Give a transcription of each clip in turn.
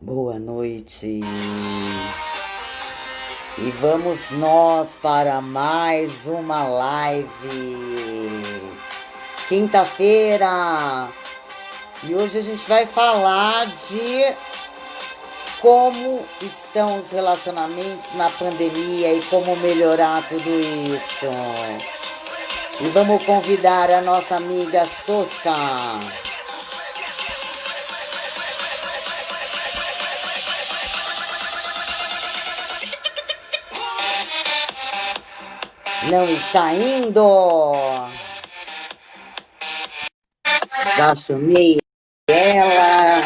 Boa noite. E vamos nós para mais uma live. Quinta-feira. E hoje a gente vai falar de como estão os relacionamentos na pandemia e como melhorar tudo isso. E vamos convidar a nossa amiga Sossa. Não está indo. Já chamei ela.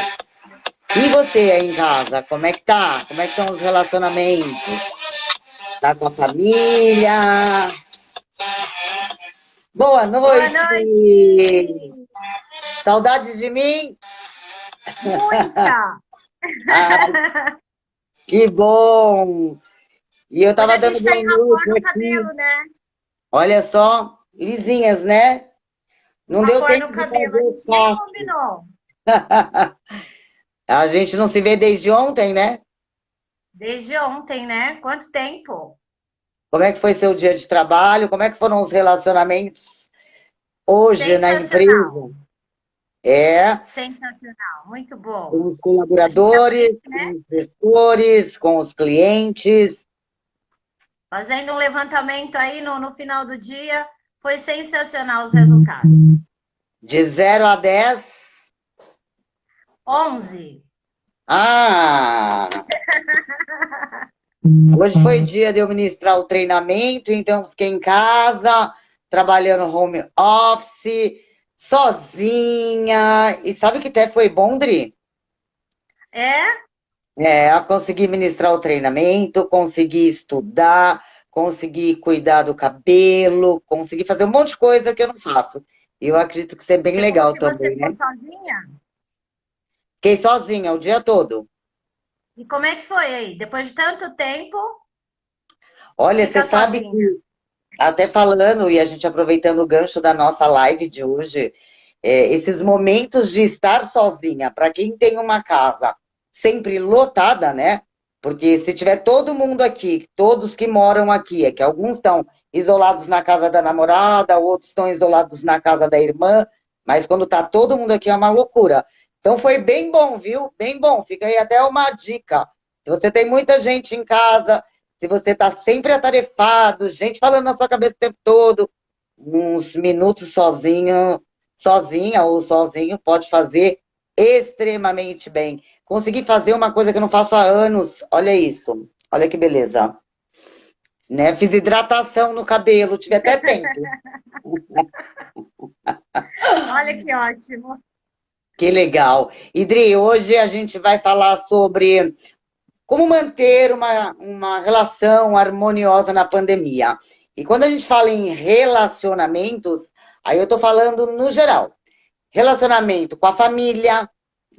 E você aí em casa, como é que tá? Como é que estão os relacionamentos? Tá com a família? Boa Boa noite! noite! Saudades de mim? Muita! Ah, que bom! E eu Hoje tava a dando gente tá boa indo a cor noite no aqui. cabelo, né? Olha só, lisinhas, né? Não A deu cor tempo no de cabelo, a fazer o gente nem corte. combinou. A gente não se vê desde ontem, né? Desde ontem, né? Quanto tempo? Como é que foi seu dia de trabalho? Como é que foram os relacionamentos hoje na Sensacional, empresa? É, sensacional, muito com bom. os A gente colaboradores, aprende, com né? os gestores, com os clientes. Fazendo um levantamento aí no final do dia, foi sensacional os resultados. De 0 a 10. 11. Ah, hoje foi dia de eu ministrar o treinamento, então fiquei em casa, trabalhando home office, sozinha. E sabe que até foi bom, Dri? É? Eu consegui ministrar o treinamento, consegui estudar, consegui cuidar do cabelo, consegui fazer um monte de coisa que eu não faço. E eu acredito que isso é bem Você falou legal que você também, ficou né? sozinha? Fiquei sozinha o dia todo. E como é que foi aí? Depois de tanto tempo, Olha, você ficar sabe sozinha. que, até falando, e a gente aproveitando o gancho da nossa live de hoje, esses momentos de estar sozinha, para quem tem uma casa sempre lotada, né? Porque se tiver todo mundo aqui, todos que moram aqui, é que alguns estão isolados na casa da namorada, outros estão isolados na casa da irmã, mas quando tá todo mundo aqui é uma loucura. Então foi bem bom, viu? Bem bom. Fica aí até uma dica. Se você tem muita gente em casa, se você tá sempre atarefado, gente falando na sua cabeça o tempo todo, uns minutos sozinho, sozinha ou sozinho, pode fazer extremamente bem. Consegui fazer uma coisa que eu não faço há anos. Olha isso. Olha que beleza. Né? Fiz hidratação no cabelo, tive até tempo. Olha que ótimo. Que legal. Idri, hoje a gente vai falar sobre como manter uma relação harmoniosa na pandemia. E quando a gente fala em relacionamentos, aí eu estou falando no geral. Relacionamento com a família,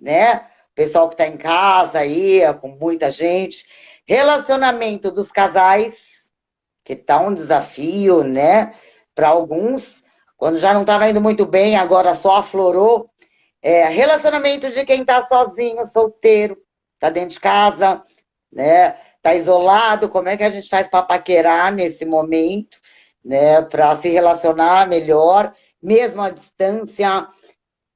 né? Pessoal que está em casa aí, com muita gente. Relacionamento dos casais, que tá um desafio, né? Para alguns, quando já não estava indo muito bem, agora só aflorou. Relacionamento de quem está sozinho, solteiro, está dentro de casa, né? Está isolado, como é que a gente faz para paquerar nesse momento, né? Para se relacionar melhor, mesmo à distância.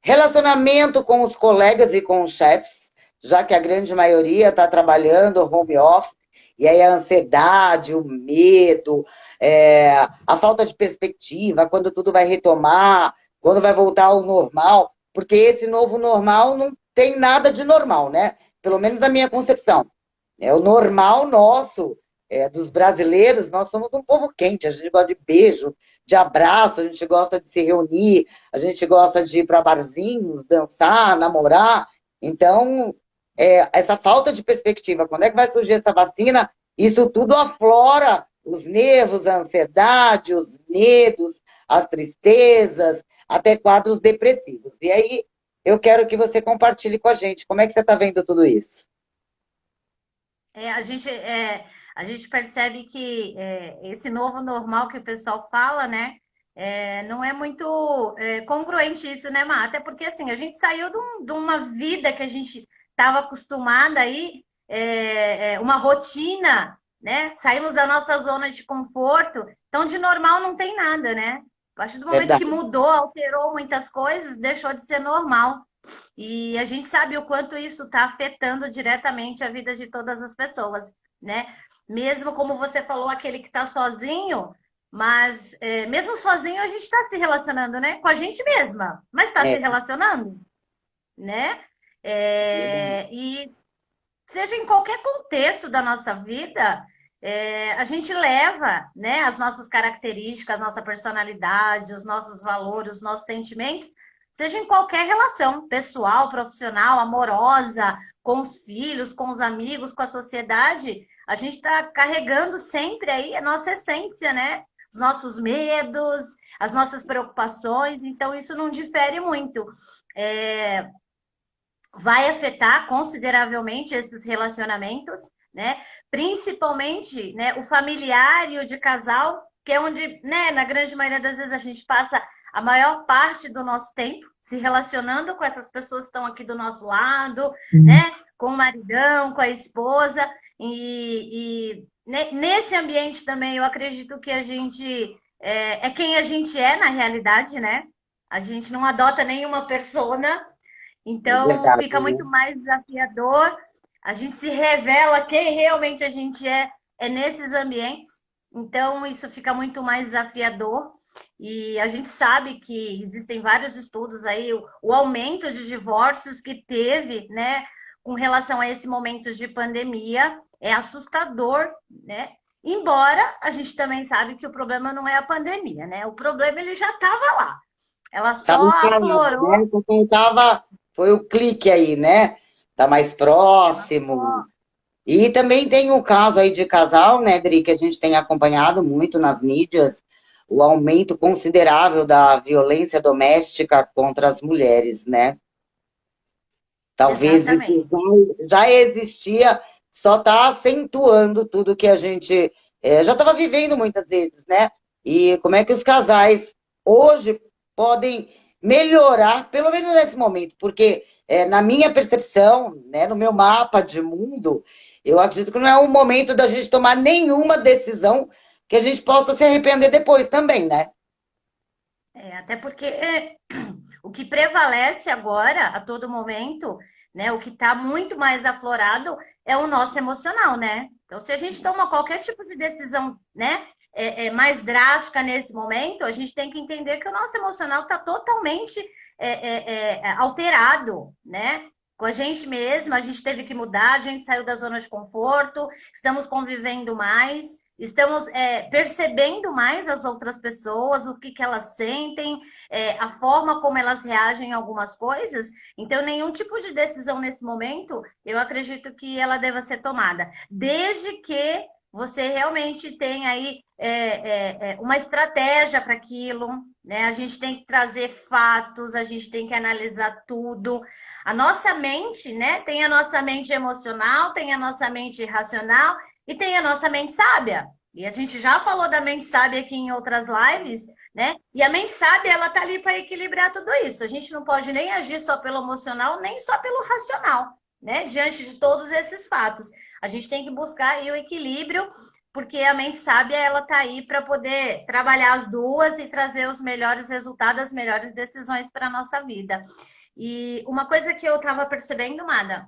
Relacionamento com os colegas e com os chefes, já que a grande maioria está trabalhando home office, e aí a ansiedade, o medo, a falta de perspectiva, quando tudo vai retomar, quando vai voltar ao normal, porque esse novo normal não tem nada de normal, né? Pelo menos na minha concepção. É o normal nosso, dos brasileiros, nós somos um povo quente, a gente gosta de beijo, de abraço, a gente gosta de se reunir, a gente gosta de ir para barzinhos, dançar, namorar. Então, essa falta de perspectiva, quando é que vai surgir essa vacina? Isso tudo aflora os nervos, a ansiedade, os medos, as tristezas, até quadros depressivos. E aí, eu quero que você compartilhe com a gente como é que você está vendo tudo isso. A gente percebe que esse novo normal que o pessoal fala, né? Não é muito congruente isso, né, Má? Até porque assim, a gente saiu de uma vida que a gente estava acostumada aí, uma rotina, né? Saímos da nossa zona de conforto, então de normal não tem nada, né? A partir do momento que Verdade. mudou, alterou muitas coisas, deixou de ser normal. E a gente sabe o quanto isso está afetando diretamente a vida de todas as pessoas, né? Mesmo como você falou, aquele que está sozinho, mas mesmo sozinho a gente está se relacionando, né? Com a gente mesma, mas está se É, relacionando, né? verdade. E seja em qualquer contexto da nossa vida, a gente leva, né, as nossas características, a nossa personalidade, os nossos valores, os nossos sentimentos, seja em qualquer relação, pessoal, profissional, amorosa, com os filhos, com os amigos, com a sociedade, a gente está carregando sempre aí a nossa essência, né? Os nossos medos, as nossas preocupações, então isso não difere muito. É, vai afetar consideravelmente esses relacionamentos, né? Principalmente, né, o familiar e o de casal, que é onde, né, na grande maioria das vezes a gente passa a maior parte do nosso tempo se relacionando com essas pessoas que estão aqui do nosso lado, né? Com o maridão, com a esposa. Nesse ambiente também eu acredito que a gente é quem a gente é na realidade, né? A gente não adota nenhuma persona, É então, verdade, fica muito né? mais desafiador. A gente se revela quem realmente a gente é nesses ambientes. Então, isso fica muito mais desafiador. E a gente sabe que existem vários estudos aí, o aumento de divórcios que teve, né, com relação a esse momento de pandemia, é assustador, né? Embora a gente também sabe que o problema não é a pandemia, né? O problema ele já estava lá. Ela Tava só instalado, aflorou. né? Só faltava, foi o clique aí, né? Tá mais Ela próximo. só E também tem o caso aí de casal, né, Dri, que a gente tem acompanhado muito nas mídias, o aumento considerável da violência doméstica contra as mulheres, né? Talvez isso Exatamente. já existia, só está acentuando tudo que a gente já estava vivendo muitas vezes, né? E como é que os casais hoje podem melhorar, pelo menos nesse momento, porque na minha percepção, né, no meu mapa de mundo, eu acredito que não é o momento da gente tomar nenhuma decisão que a gente possa se arrepender depois também, né? Até porque o que prevalece agora, a todo momento, né, o que está muito mais aflorado é o nosso emocional, né? Então, se a gente toma qualquer tipo de decisão, né, mais drástica nesse momento, a gente tem que entender que o nosso emocional está totalmente alterado, né? Com a gente mesma, a gente teve que mudar, a gente saiu da zona de conforto, estamos convivendo mais, estamos percebendo mais as outras pessoas, o que elas sentem, a forma como elas reagem a algumas coisas. Então, nenhum tipo de decisão nesse momento, eu acredito que ela deva ser tomada, desde que você realmente tenha aí uma estratégia para aquilo, né? A gente tem que trazer fatos, a gente tem que analisar tudo. A nossa mente, né? Tem a nossa mente emocional, tem a nossa mente racional e tem a nossa mente sábia. E a gente já falou da mente sábia aqui em outras lives, né? E a mente sábia, ela tá ali para equilibrar tudo isso. A gente não pode nem agir só pelo emocional, nem só pelo racional, né? Diante de todos esses fatos. A gente tem que buscar aí o equilíbrio, porque a mente sábia, ela tá aí para poder trabalhar as duas e trazer os melhores resultados, as melhores decisões para a nossa vida. E uma coisa que eu estava percebendo, Mada,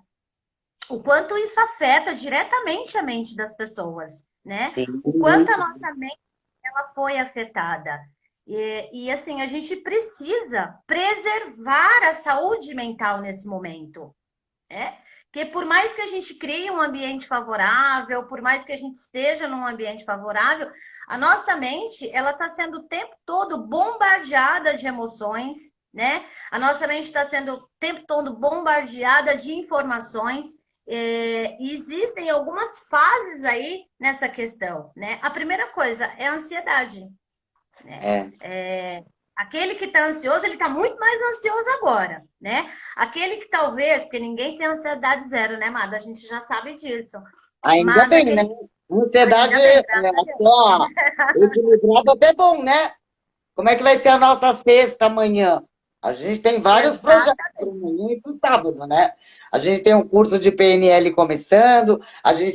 o quanto isso afeta diretamente a mente das pessoas, né? Sim, O quanto a nossa mente ela foi afetada. Assim, a gente precisa preservar a saúde mental nesse momento, né? Porque por mais que a gente crie um ambiente favorável, por mais que a gente esteja num ambiente favorável, a nossa mente, ela está sendo o tempo todo bombardeada de emoções, né? A nossa mente está sendo o tempo todo bombardeada de informações. E existem algumas fases aí nessa questão, né? A primeira coisa é a ansiedade, né? é. Aquele que está ansioso, ele está muito mais ansioso agora, né? Aquele que talvez, porque ninguém tem ansiedade zero, né, Mada? A gente já sabe disso. Ainda Mas bem, né? aquele. Ansiedade Ainda bem, graças a Deus. ó, equilibrado até bom, né? Como é que vai ser a nossa sexta amanhã? A gente tem vários projetos Exato. para amanhã e para o sábado, né? a gente tem um curso de PNL começando,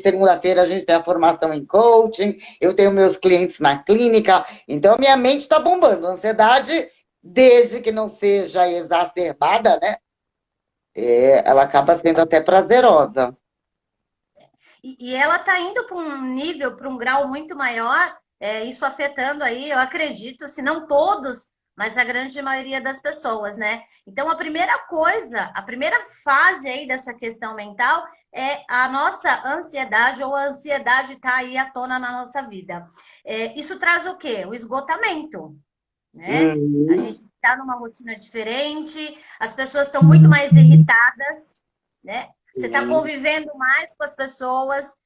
segunda-feira a gente tem a formação em coaching, eu tenho meus clientes na clínica, então minha mente está bombando. A ansiedade, desde que não seja exacerbada, né? Ela acaba sendo até prazerosa. E ela está indo para um nível, para um grau muito maior, isso afetando aí, eu acredito, se não todos, mas a grande maioria das pessoas, né? Então, a primeira coisa, a primeira fase aí dessa questão mental é a nossa ansiedade, ou a ansiedade está aí à tona na nossa vida. Isso traz o quê? O esgotamento, né? A gente está numa rotina diferente, as pessoas estão muito mais irritadas, né? Você está convivendo mais com as pessoas.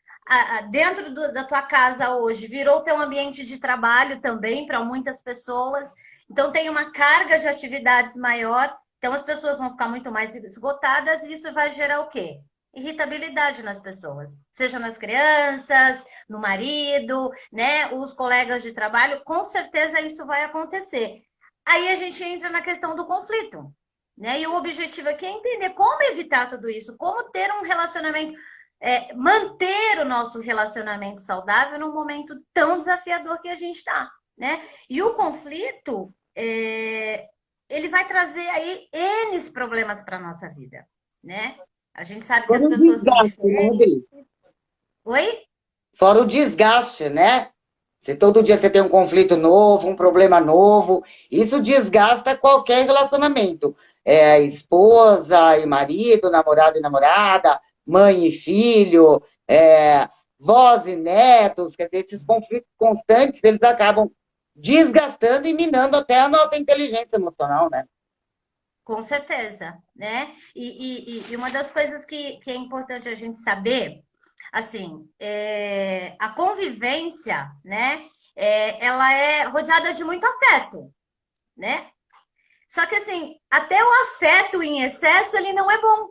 Dentro da tua casa hoje, virou teu ambiente de trabalho também para muitas pessoas. Então, tem uma carga de atividades maior. Então, as pessoas vão ficar muito mais esgotadas e isso vai gerar o quê? Irritabilidade nas pessoas. Seja nas crianças, no marido, né? Os colegas de trabalho. Com certeza isso vai acontecer. Aí a gente entra na questão do conflito. Né? E o objetivo aqui é entender como evitar tudo isso, como ter um relacionamento, manter o nosso relacionamento saudável num momento tão desafiador que a gente está. Né? E o conflito, ele vai trazer aí N problemas para a nossa vida. Né? A gente sabe que as pessoas são diferentes. Oi? Fora o desgaste, né? Se todo dia você tem um conflito novo, um problema novo, isso desgasta qualquer relacionamento. Esposa e marido, namorado e namorada, mãe e filho, vós e netos, quer dizer, esses conflitos constantes, eles acabam desgastando e minando até a nossa inteligência emocional, né? Com certeza, né? E uma das coisas que é importante a gente saber, assim, a convivência, né? Ela é rodeada de muito afeto, né? Só que, assim, até o afeto em excesso, ele não é bom.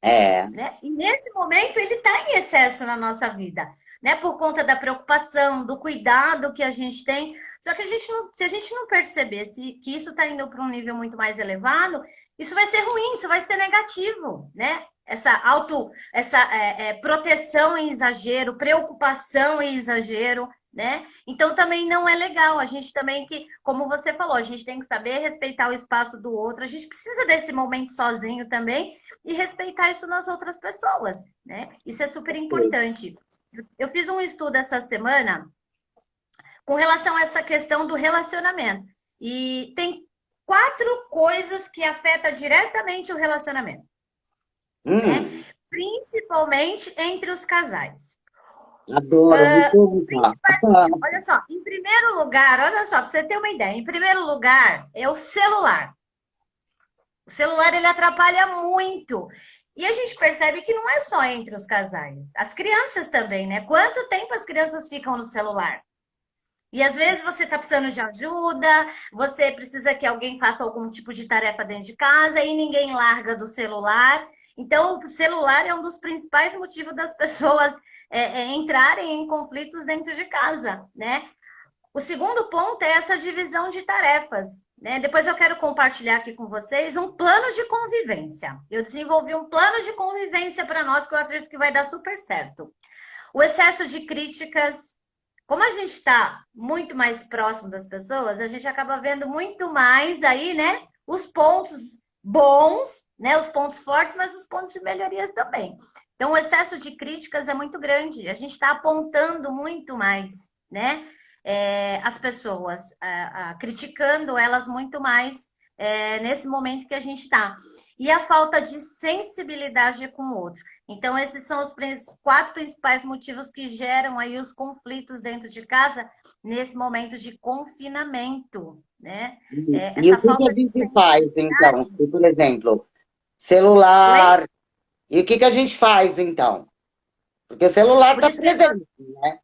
Né? E nesse momento, ele está em excesso na nossa vida, né? Por conta da preocupação, do cuidado que a gente tem. Só que se a gente não perceber que isso está indo para um nível muito mais elevado, isso vai ser ruim, isso vai ser negativo, né? Essa proteção em exagero, preocupação em exagero, né? Então também não é legal. A gente também como você falou, a gente tem que saber respeitar o espaço do outro. A gente precisa desse momento sozinho também e respeitar isso nas outras pessoas, né? Isso é super importante. Eu fiz um estudo essa semana com relação a essa questão do relacionamento. E tem 4 coisas que afetam diretamente o relacionamento. Né? Principalmente entre os casais. Adoro, olha só, em primeiro lugar, olha só, para você ter uma ideia, em primeiro lugar é o celular. O celular, ele atrapalha muito. E a gente percebe que não é só entre os casais. As crianças também, né? Quanto tempo as crianças ficam no celular? E às vezes você está precisando de ajuda, você precisa que alguém faça algum tipo de tarefa dentro de casa e ninguém larga do celular. Então, o celular é um dos principais motivos das pessoas entrarem em conflitos dentro de casa, né? O segundo ponto é essa divisão de tarefas, né? Depois eu quero compartilhar aqui com vocês um plano de convivência. Eu desenvolvi um plano de convivência para nós que eu acredito que vai dar super certo. O excesso de críticas. Como a gente está muito mais próximo das pessoas, a gente acaba vendo muito mais aí, né? Os pontos bons, né? Os pontos fortes, mas os pontos de melhorias também. Então, o excesso de críticas é muito grande. A gente está apontando muito mais, né? As pessoas, criticando elas muito mais nesse momento que a gente está. E a falta de sensibilidade com o outro. Então, esses são os 4 principais motivos que geram aí os conflitos dentro de casa nesse momento de confinamento, né? E o que a gente faz, então? Por exemplo, celular. Oi? E o que a gente faz, então? Porque o celular está presente, né?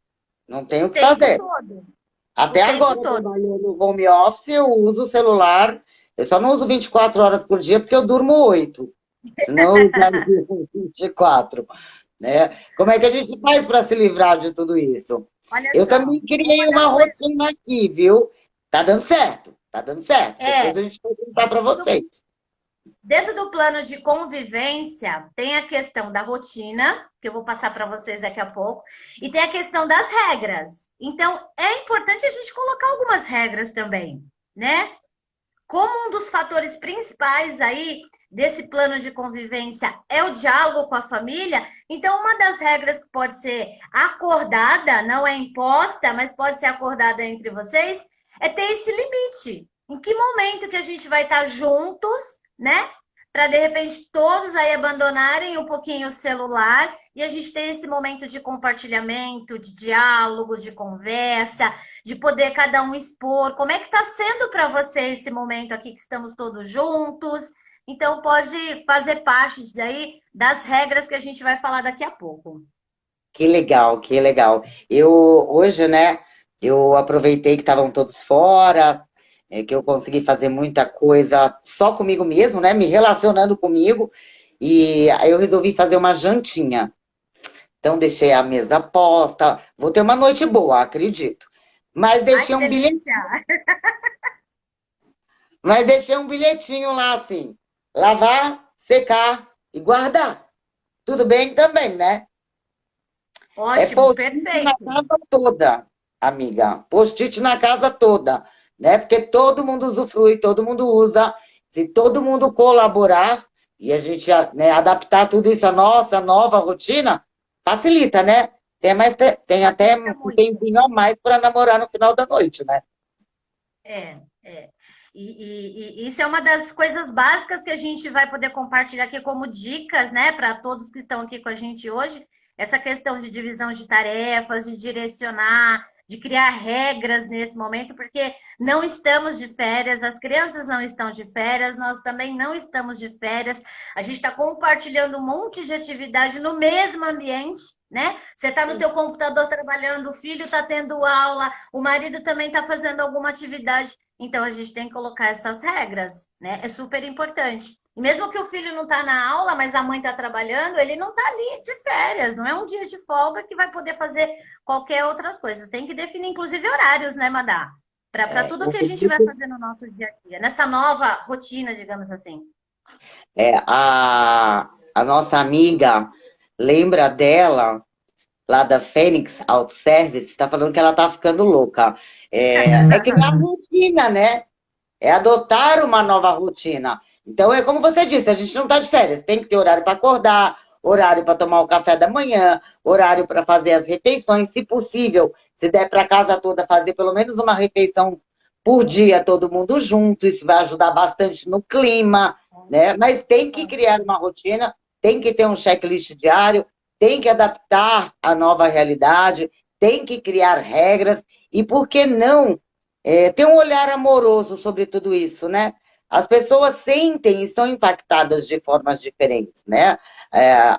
Não tem o que fazer. Todo. Até agora, trabalhando no home office, eu uso o celular. Eu só não uso 24 horas por dia, porque eu durmo 8. Senão eu uso 24. Né? Como é que a gente faz para se livrar de tudo isso? Eu também criei uma rotina aqui, viu? Tá dando certo, tá dando certo. Depois a gente vai contar para vocês. Dentro do plano de convivência, tem a questão da rotina, que eu vou passar para vocês daqui a pouco, e tem a questão das regras. Então, é importante a gente colocar algumas regras também, né? Como um dos fatores principais aí desse plano de convivência é o diálogo com a família, então uma das regras que pode ser acordada, não é imposta, mas pode ser acordada entre vocês, é ter esse limite. Em que momento que a gente vai estar juntos, né? Para de repente todos aí abandonarem um pouquinho o celular e a gente ter esse momento de compartilhamento, de diálogo, de conversa, de poder cada um expor como é que está sendo para você esse momento aqui que estamos todos juntos. Então, pode fazer parte daí das regras que a gente vai falar daqui a pouco. Que legal, que legal. Eu, hoje, né, eu aproveitei que estavam todos fora, que eu consegui fazer muita coisa só comigo mesmo, né, me relacionando comigo, e aí eu resolvi fazer uma jantinha. Então, deixei a mesa posta, vou ter uma noite boa, acredito. Mas Ai, deixei que um bilhete, delícia! mas deixei um bilhetinho lá, assim, lavar, secar e guardar. Tudo bem também, né? É Ótimo, post-it na perfeito. casa toda, amiga. Post-it na casa toda, né? Porque todo mundo usufrui, todo mundo usa. Se todo mundo colaborar e a gente, né, adaptar tudo isso à nossa nova rotina, facilita, né? Tem até Facilita um muito. tempinho a mais para namorar no final da noite, né? É, é. E isso é uma das coisas básicas que a gente vai poder compartilhar aqui como dicas, né, para todos que estão aqui com a gente hoje. Essa questão de divisão de tarefas, de direcionar, de criar regras nesse momento, porque não estamos de férias, as crianças não estão de férias, nós também não estamos de férias. A gente está compartilhando um monte de atividade no mesmo ambiente, né? Você está no teu computador trabalhando, o filho está tendo aula, o marido também está fazendo alguma atividade. Então, a gente tem que colocar essas regras, né? É super importante. E mesmo que o filho não está na aula, mas a mãe está trabalhando, ele não está ali de férias, não é um dia de folga que vai poder fazer qualquer outras coisas. Tem que definir, inclusive, horários, né, Madá? Para tudo que a gente vai fazer no nosso dia a dia, nessa nova rotina, digamos assim. A nossa amiga, lembra dela, lá da Fênix Auto Service, está falando que ela tá ficando louca. É criar rotina, né? É adotar uma nova rotina. Então, é como você disse, a gente não está de férias, tem que ter horário para acordar, horário para tomar o café da manhã, horário para fazer as refeições, se possível, se der para a casa toda fazer pelo menos uma refeição por dia, todo mundo junto, isso vai ajudar bastante no clima, né? Mas tem que criar uma rotina, tem que ter um checklist diário, tem que adaptar a nova realidade, tem que criar regras, e por que não ter um olhar amoroso sobre tudo isso, né? As pessoas sentem e são impactadas de formas diferentes, né?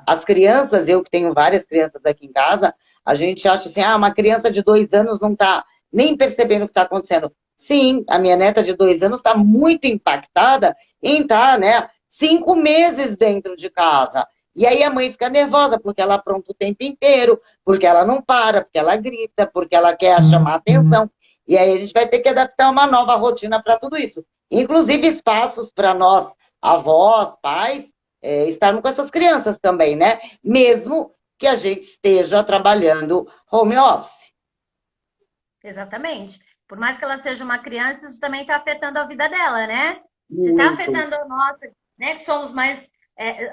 As crianças, eu que tenho várias crianças aqui em casa, a gente acha assim, uma criança de 2 anos não está nem percebendo o que está acontecendo. Sim, a minha neta de 2 anos está muito impactada em estar, né, 5 meses dentro de casa. E aí a mãe fica nervosa porque ela apronta o tempo inteiro, porque ela não para, porque ela grita, porque ela quer chamar atenção. E aí a gente vai ter que adaptar uma nova rotina para tudo isso. Inclusive espaços para nós, avós, pais, estarmos com essas crianças também, né? Mesmo que a gente esteja trabalhando home office. Exatamente. Por mais que ela seja uma criança, isso também está afetando a vida dela, né? Se está Muito. afetando a nossa, né? Que somos mais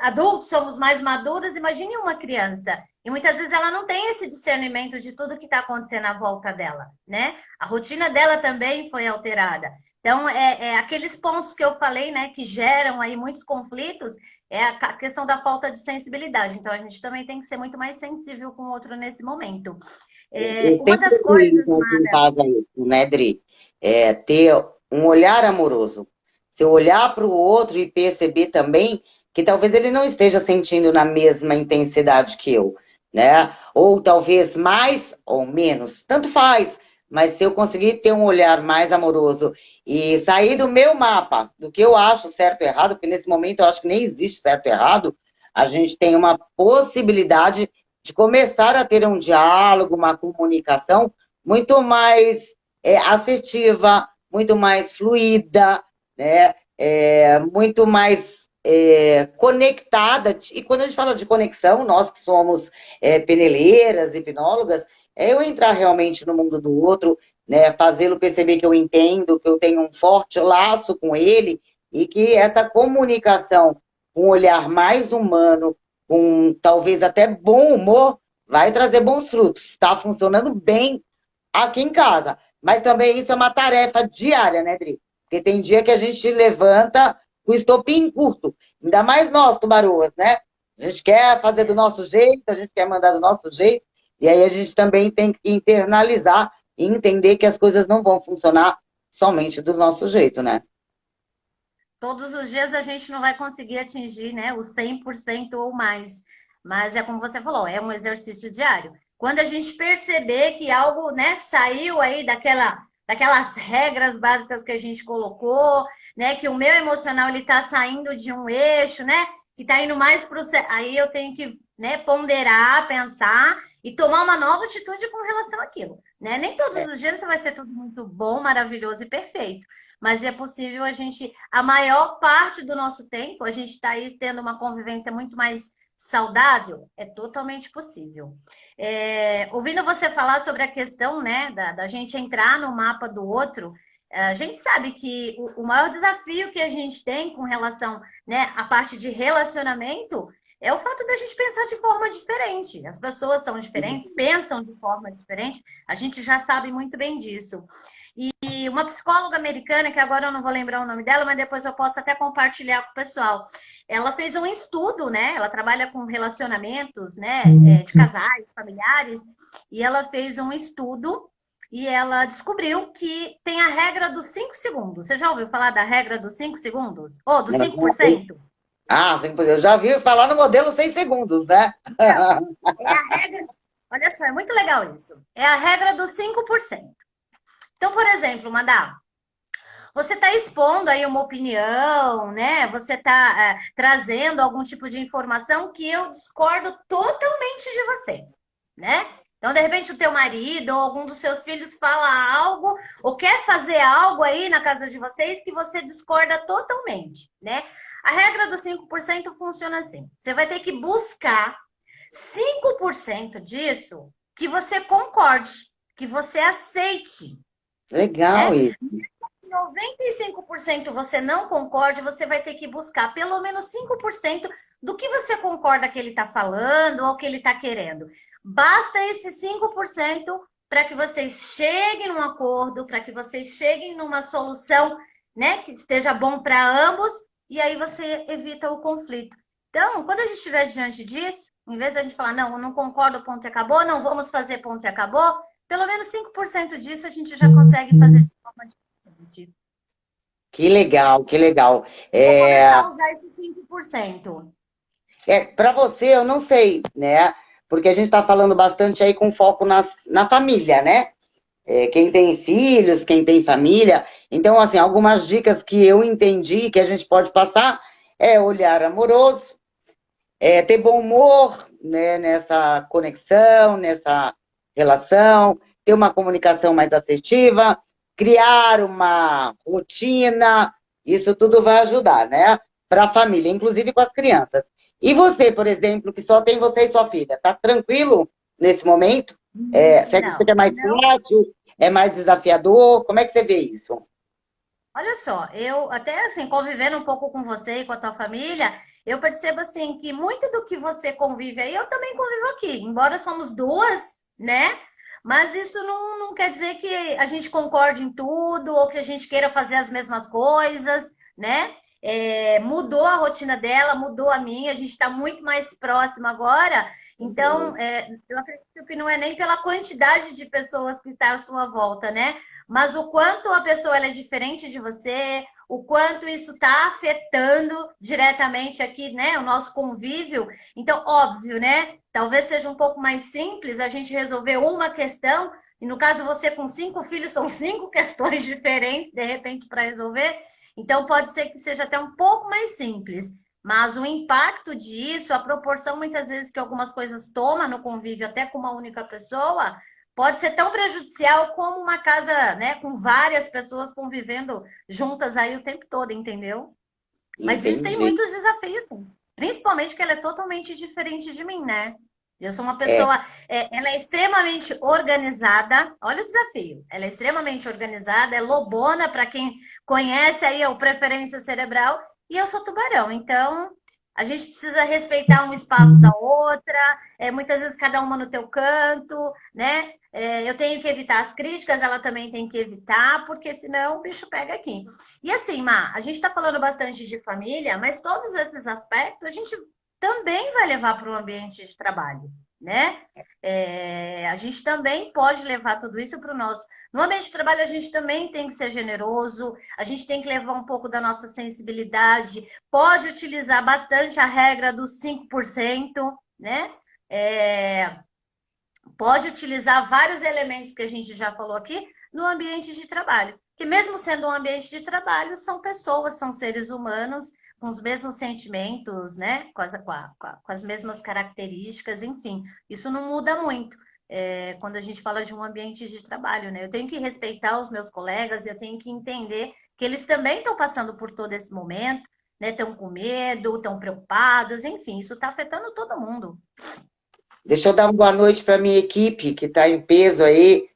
adultos, somos mais maduros, imagine uma criança. E muitas vezes ela não tem esse discernimento de tudo que está acontecendo à volta dela, né? A rotina dela também foi alterada. Então, aqueles pontos que eu falei, né, que geram aí muitos conflitos, é a questão da falta de sensibilidade. Então, a gente também tem que ser muito mais sensível com o outro nesse momento. Eu Uma sempre das coisas, oriento aqui em casa isso, né, Dri? Ter um olhar amoroso. Se eu olhar para o outro e perceber também que talvez ele não esteja sentindo na mesma intensidade que eu, né? Ou talvez mais ou menos, tanto faz. Mas se eu conseguir ter um olhar mais amoroso e sair do meu mapa, do que eu acho certo e errado, porque nesse momento eu acho que nem existe certo e errado, a gente tem uma possibilidade de começar a ter um diálogo, uma comunicação muito mais assertiva, muito mais fluida, né? muito mais conectada. E quando a gente fala de conexão, nós que somos peneleiras, hipnólogas, é eu entrar realmente no mundo do outro, né, fazê-lo perceber que eu entendo, que eu tenho um forte laço com ele e que essa comunicação com um olhar mais humano, com talvez até bom humor, vai trazer bons frutos. Está funcionando bem aqui em casa. Mas também isso é uma tarefa diária, né, Dri? Porque tem dia que a gente levanta com o estopim curto. Ainda mais nós, tubaroas, né? A gente quer fazer do nosso jeito, a gente quer mandar do nosso jeito. E aí a gente também tem que internalizar e entender que as coisas não vão funcionar somente do nosso jeito, né? Todos os dias a gente não vai conseguir atingir, né, o 100% ou mais. Mas é como você falou, é um exercício diário. Quando a gente perceber que algo, né, saiu aí daquelas regras básicas que a gente colocou, né, que o meu emocional ele está saindo de um eixo, né, que está indo mais para o... Aí eu tenho que, né, ponderar, pensar e tomar uma nova atitude com relação àquilo, né? Nem todos os dias vai ser tudo muito bom, maravilhoso e perfeito. Mas é possível a gente, a maior parte do nosso tempo, a gente está aí tendo uma convivência muito mais saudável, é totalmente possível. Ouvindo você falar sobre a questão, né, da gente entrar no mapa do outro, a gente sabe que o maior desafio que a gente tem com relação, né, à parte de relacionamento é o fato da gente pensar de forma diferente. As pessoas são diferentes, pensam de forma diferente, a gente já sabe muito bem disso. E uma psicóloga americana, que agora eu não vou lembrar o nome dela, mas depois eu posso até compartilhar com o pessoal. Ela fez um estudo, né? Ela trabalha com relacionamentos, né? De casais, familiares, e ela fez um estudo e ela descobriu que tem a regra dos 5 segundos. Você já ouviu falar da regra dos 5 segundos? Ou dos 5%? Ah, 5%. Eu já vi falar no modelo 6 segundos, né? É a regra. Olha só, é muito legal isso. É a regra dos 5%. Então, por exemplo, Madá, você está expondo aí uma opinião, né? Você está trazendo algum tipo de informação que eu discordo totalmente de você, né? Então, de repente, o teu marido ou algum dos seus filhos fala algo ou quer fazer algo aí na casa de vocês que você discorda totalmente, né? A regra dos 5% funciona assim. Você vai ter que buscar 5% disso que você concorde, que você aceite. Legal isso. 95% você não concorde, você vai ter que buscar pelo menos 5% do que você concorda que ele está falando ou que ele está querendo. Basta esse 5% para que vocês cheguem num acordo, para que vocês cheguem numa solução, né, que esteja bom para ambos, e aí você evita o conflito. Então, quando a gente estiver diante disso, em vez da gente falar, não, eu não concordo, ponto e acabou, não vamos fazer ponto e acabou, pelo menos 5% disso a gente já consegue fazer de forma diferente. Que legal, que legal. Vou começar a usar esse 5%. Para você, eu não sei, né? Porque a gente está falando bastante aí com foco na família, né? Quem tem filhos, quem tem família. Então, assim, algumas dicas que eu entendi que a gente pode passar é olhar amoroso, ter bom humor, né, nessa conexão, nessa relação, ter uma comunicação mais afetiva, criar uma rotina, isso tudo vai ajudar, né? Para a família, inclusive com as crianças. E você, por exemplo, que só tem você e sua filha, tá tranquilo nesse momento? Você acha que é mais fácil? É mais desafiador? Como é que você vê isso? Olha só, eu até assim, convivendo um pouco com você e com a tua família, eu percebo assim que muito do que você convive aí, eu também convivo aqui, embora somos duas, né? Mas isso não quer dizer que a gente concorde em tudo ou que a gente queira fazer as mesmas coisas, né? Mudou a rotina dela, mudou a minha, a gente está muito mais próximo agora. Então, eu acredito que não é nem pela quantidade de pessoas que está à sua volta, né? Mas o quanto a pessoa ela é diferente de você, o quanto isso está afetando diretamente aqui, né, o nosso convívio. Então, óbvio, né? Talvez seja um pouco mais simples a gente resolver uma questão, e no caso você com 5 filhos, são 5 questões diferentes, de repente, para resolver. Então, pode ser que seja até um pouco mais simples. Mas o impacto disso, a proporção muitas vezes que algumas coisas tomam no convívio, até com uma única pessoa, pode ser tão prejudicial como uma casa, né, com várias pessoas convivendo juntas aí o tempo todo, entendeu? Mas existem Entendi. muitos desafios, sim. Principalmente que ela é totalmente diferente de mim, né? Eu sou uma É, pessoa, ela é extremamente organizada. Olha o desafio. Ela é extremamente organizada, é lobona, para quem conhece aí o preferência cerebral, e eu sou tubarão. Então, a gente precisa respeitar um espaço da outra, muitas vezes cada uma no teu canto, né? Eu tenho que evitar as críticas, ela também tem que evitar, porque senão o bicho pega aqui. E assim, Má, a gente está falando bastante de família, mas todos esses aspectos a gente também vai levar para o ambiente de trabalho, né? A gente também pode levar tudo isso para o nosso. No ambiente de trabalho, a gente também tem que ser generoso, a gente tem que levar um pouco da nossa sensibilidade, pode utilizar bastante a regra dos 5%, né? Pode utilizar vários elementos que a gente já falou aqui no ambiente de trabalho. Que mesmo sendo um ambiente de trabalho, são pessoas, são seres humanos com os mesmos sentimentos, né? Com as mesmas características, enfim. Isso não muda muito quando a gente fala de um ambiente de trabalho, né? Eu tenho que respeitar os meus colegas, eu tenho que entender que eles também estão passando por todo esse momento, né? Estão com medo, estão preocupados, enfim, isso está afetando todo mundo. deixa eu dar uma boa noite para minha equipe, que está em peso aí.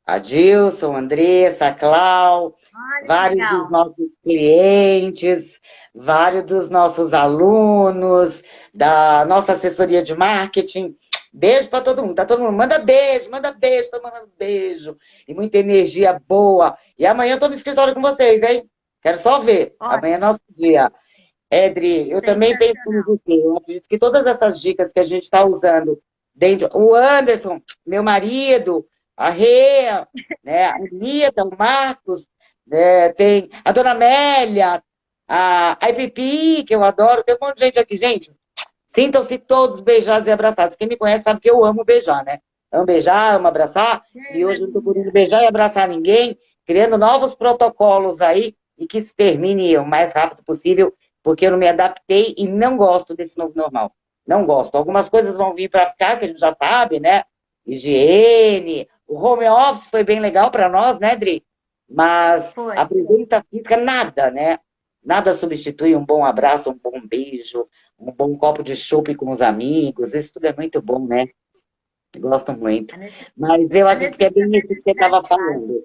A Dilson, a Andressa, a Clau, Olha que vários dos legal. nossos clientes, vários dos nossos alunos, da nossa assessoria de marketing. Beijo para todo mundo. Tá todo mundo. Manda beijo, tô mandando beijo. E muita energia boa. E amanhã eu tô no escritório com vocês, hein? Quero só ver. Amanhã é Ótimo, nosso dia. Edri, eu também penso como sensacional. você. Eu acredito que todas essas dicas que a gente está usando dentro. O Anderson, meu marido, a Rê, né, a Anitta, o Marcos, né, tem a Dona Amélia, a IPP, que eu adoro, tem um monte de gente aqui, gente. Sintam-se todos beijados e abraçados. Quem me conhece sabe que eu amo beijar, né? Amo beijar, amo abraçar, Que e hoje eu não estou podendo maravilha. beijar e abraçar ninguém, criando novos protocolos aí, e que isso termine o mais rápido possível, porque eu não me adaptei e não gosto desse novo normal. Não gosto. Algumas coisas vão vir para ficar, que a gente já sabe, né? Higiene, o home office foi bem legal para nós, né, Dri? Mas Foi. a presença física, nada, né? Nada substitui um bom abraço, um bom beijo, um bom copo de chopp com os amigos. Isso tudo é muito bom, né? Gosto muito. A Mas eu a acredito que é bem isso que você estava necessidade falando.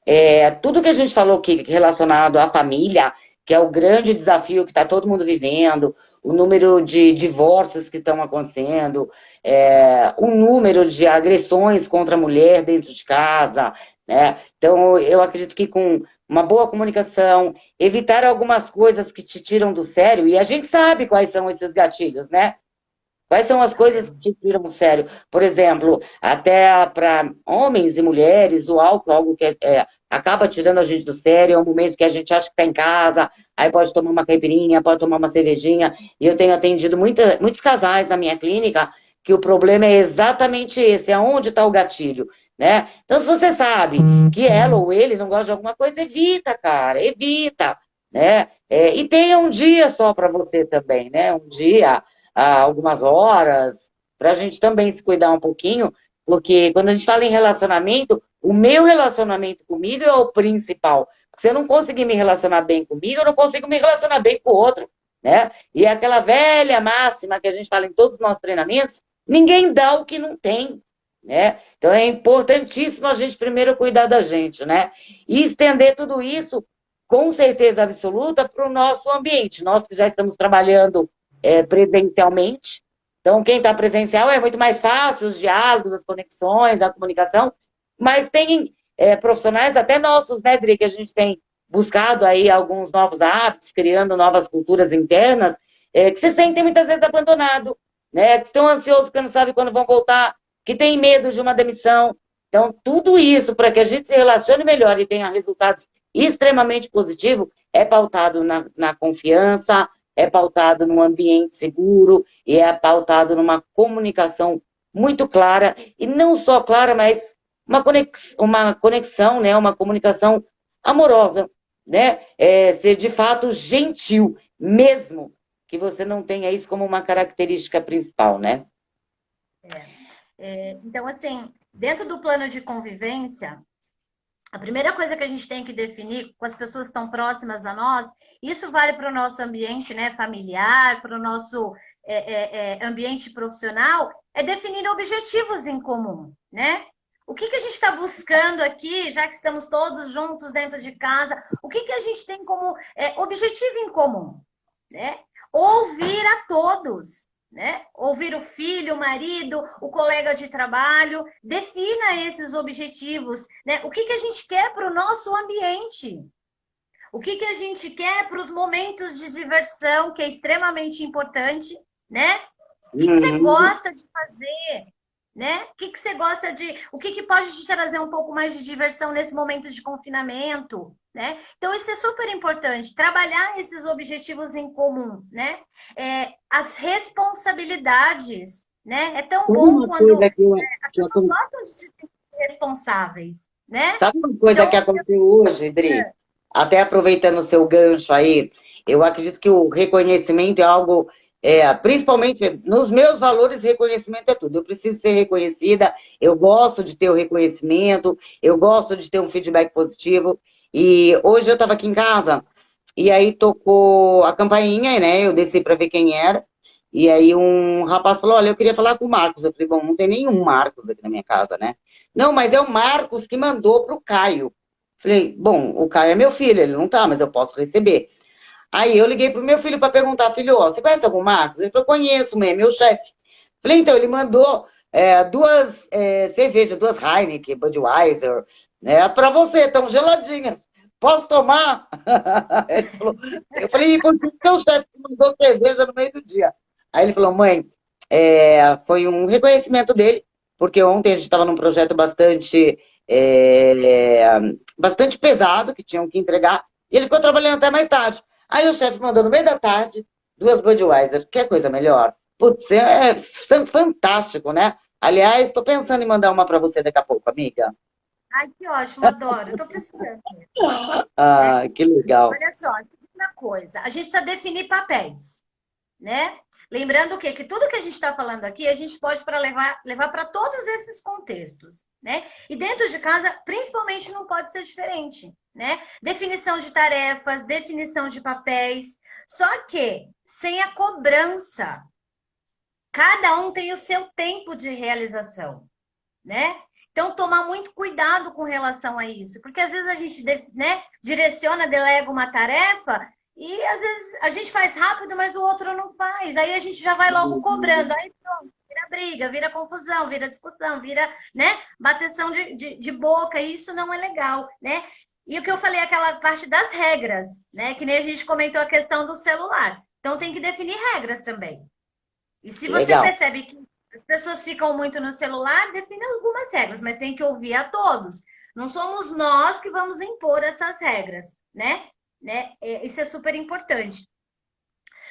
básica. Tudo que a gente falou aqui relacionado à família, que é o grande desafio que está todo mundo vivendo, o número de divórcios que estão acontecendo, o número de agressões contra a mulher dentro de casa, né? Então, eu acredito que com uma boa comunicação, evitar algumas coisas que te tiram do sério, e a gente sabe quais são esses gatilhos, né? Quais são as coisas Sabemos. que te tiram do sério? Por exemplo, até para homens e mulheres, o álcool é algo que acaba tirando a gente do sério, é um momento que a gente acha que está em casa, aí pode tomar uma caipirinha, pode tomar uma cervejinha, e eu tenho atendido muitos casais na minha clínica que o problema é exatamente esse, é onde está o gatilho, né? Então, se você sabe que ela ou ele não gosta de alguma coisa, evita, cara, evita, né? E tenha um dia só para você também, né? Um dia algumas horas, para a gente também se cuidar um pouquinho, porque quando a gente fala em relacionamento, o meu relacionamento comigo é o principal. Se eu não conseguir me relacionar bem comigo, eu não consigo me relacionar bem com o outro, né? E é aquela velha máxima que a gente fala em todos os nossos treinamentos, ninguém dá o que não tem, né? Então é importantíssimo a gente primeiro cuidar da gente, né? E estender tudo isso com certeza absoluta para o nosso ambiente. Nós que já estamos trabalhando presencialmente. Então, quem está presencial é muito mais fácil, os diálogos, as conexões, a comunicação, mas tem profissionais, até nossos, né, Dri, que a gente tem buscado aí alguns novos hábitos, criando novas culturas internas, que se sentem muitas vezes abandonado, né, que estão ansiosos porque não sabem quando vão voltar, que têm medo de uma demissão. Então, tudo isso para que a gente se relacione melhor e tenha resultados extremamente positivos, é pautado na confiança, é pautado num ambiente seguro e é pautado numa comunicação muito clara, e não só clara, mas uma conexão, né? Uma comunicação amorosa, né? Ser de fato gentil, mesmo que você não tenha isso como uma característica principal, né? Então, assim, dentro do plano de convivência, a primeira coisa que a gente tem que definir com as pessoas que estão próximas a nós, isso vale para o nosso ambiente, né, familiar, para o nosso ambiente profissional, é definir objetivos em comum, né? O que a gente está buscando aqui, já que estamos todos juntos dentro de casa, o que a gente tem como objetivo em comum, né? Ouvir a todos, né? Ouvir o filho, o marido, o colega de trabalho, defina esses objetivos, né? O que a gente quer para o nosso ambiente? O que a gente quer para os momentos de diversão, que é extremamente importante, né? O que você gosta de fazer, né? O que você gosta de... O que pode te trazer um pouco mais de diversão nesse momento de confinamento, né? Então, isso é super importante, trabalhar esses objetivos em comum, né? As responsabilidades, né? É tão bom quando as pessoas gostam de se sentir responsáveis, né? Sabe uma coisa então, que aconteceu hoje, Dri? Até aproveitando o seu gancho aí, eu acredito que o reconhecimento é algo... principalmente nos meus valores, reconhecimento é tudo. Eu preciso ser reconhecida, eu gosto de ter o reconhecimento, eu gosto de ter um feedback positivo. E hoje eu estava aqui em casa, e aí tocou a campainha, né? Eu desci para ver quem era. E aí um rapaz falou, olha, eu queria falar com o Marcos. Eu falei, bom, não tem nenhum Marcos aqui na minha casa, né? Não, mas é o Marcos que mandou para o Caio. Falei, bom, o Caio é meu filho, ele não tá, mas eu posso receber. Aí eu liguei pro meu filho para perguntar, filho, ó, você conhece algum Marcos? Ele falou, conheço, é meu chefe. Falei, então, ele mandou duas cervejas, duas Heineken, Budweiser, né, para você, estão geladinhas. Posso tomar? Ele falou, eu falei, por que o seu chefe mandou cerveja no meio do dia? Aí ele falou, mãe, foi um reconhecimento dele, porque ontem a gente estava num projeto bastante pesado, que tinham que entregar, e ele ficou trabalhando até mais tarde. Aí o chefe mandou no meio da tarde 2 Budweiser. Quer coisa melhor? Putz, é fantástico, né? Aliás, estou pensando em mandar uma para você daqui a pouco, amiga. Ai, que ótimo, adoro. Estou precisando. Que legal. Olha só, segunda coisa. A gente precisa definir papéis, né? Lembrando o quê? Que tudo que a gente está falando aqui, a gente pode levar para todos esses contextos, né? E dentro de casa, principalmente, não pode ser diferente, né? Definição de tarefas, definição de papéis, só que sem a cobrança. Cada um tem o seu tempo de realização, né? Então, tomar muito cuidado com relação a isso, porque às vezes a gente, né, direciona, delega uma tarefa e às vezes a gente faz rápido, mas o outro não faz. Aí a gente já vai logo cobrando. Aí pronto, vira briga, vira confusão, vira discussão, vira, né, bateção de boca. E isso não é legal, né? E o que eu falei, aquela parte das regras, né? Que nem a gente comentou a questão do celular. Então tem que definir regras também. E se você percebe que as pessoas ficam muito no celular, define algumas regras, mas tem que ouvir a todos. Não somos nós que vamos impor essas regras, né? Isso é super importante.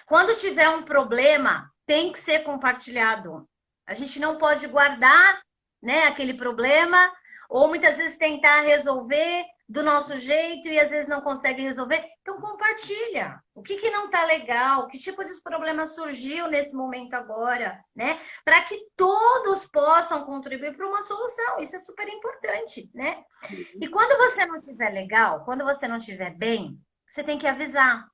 Quando tiver um problema, tem que ser compartilhado. A gente não pode guardar, né, aquele problema, ou muitas vezes tentar resolver do nosso jeito e às vezes não consegue resolver. Então, compartilha. O que não está legal? Que tipo de problema surgiu nesse momento agora, né? Para que todos possam contribuir para uma solução. Isso é super importante, né? E quando você não estiver legal, quando você não estiver bem, você tem que avisar.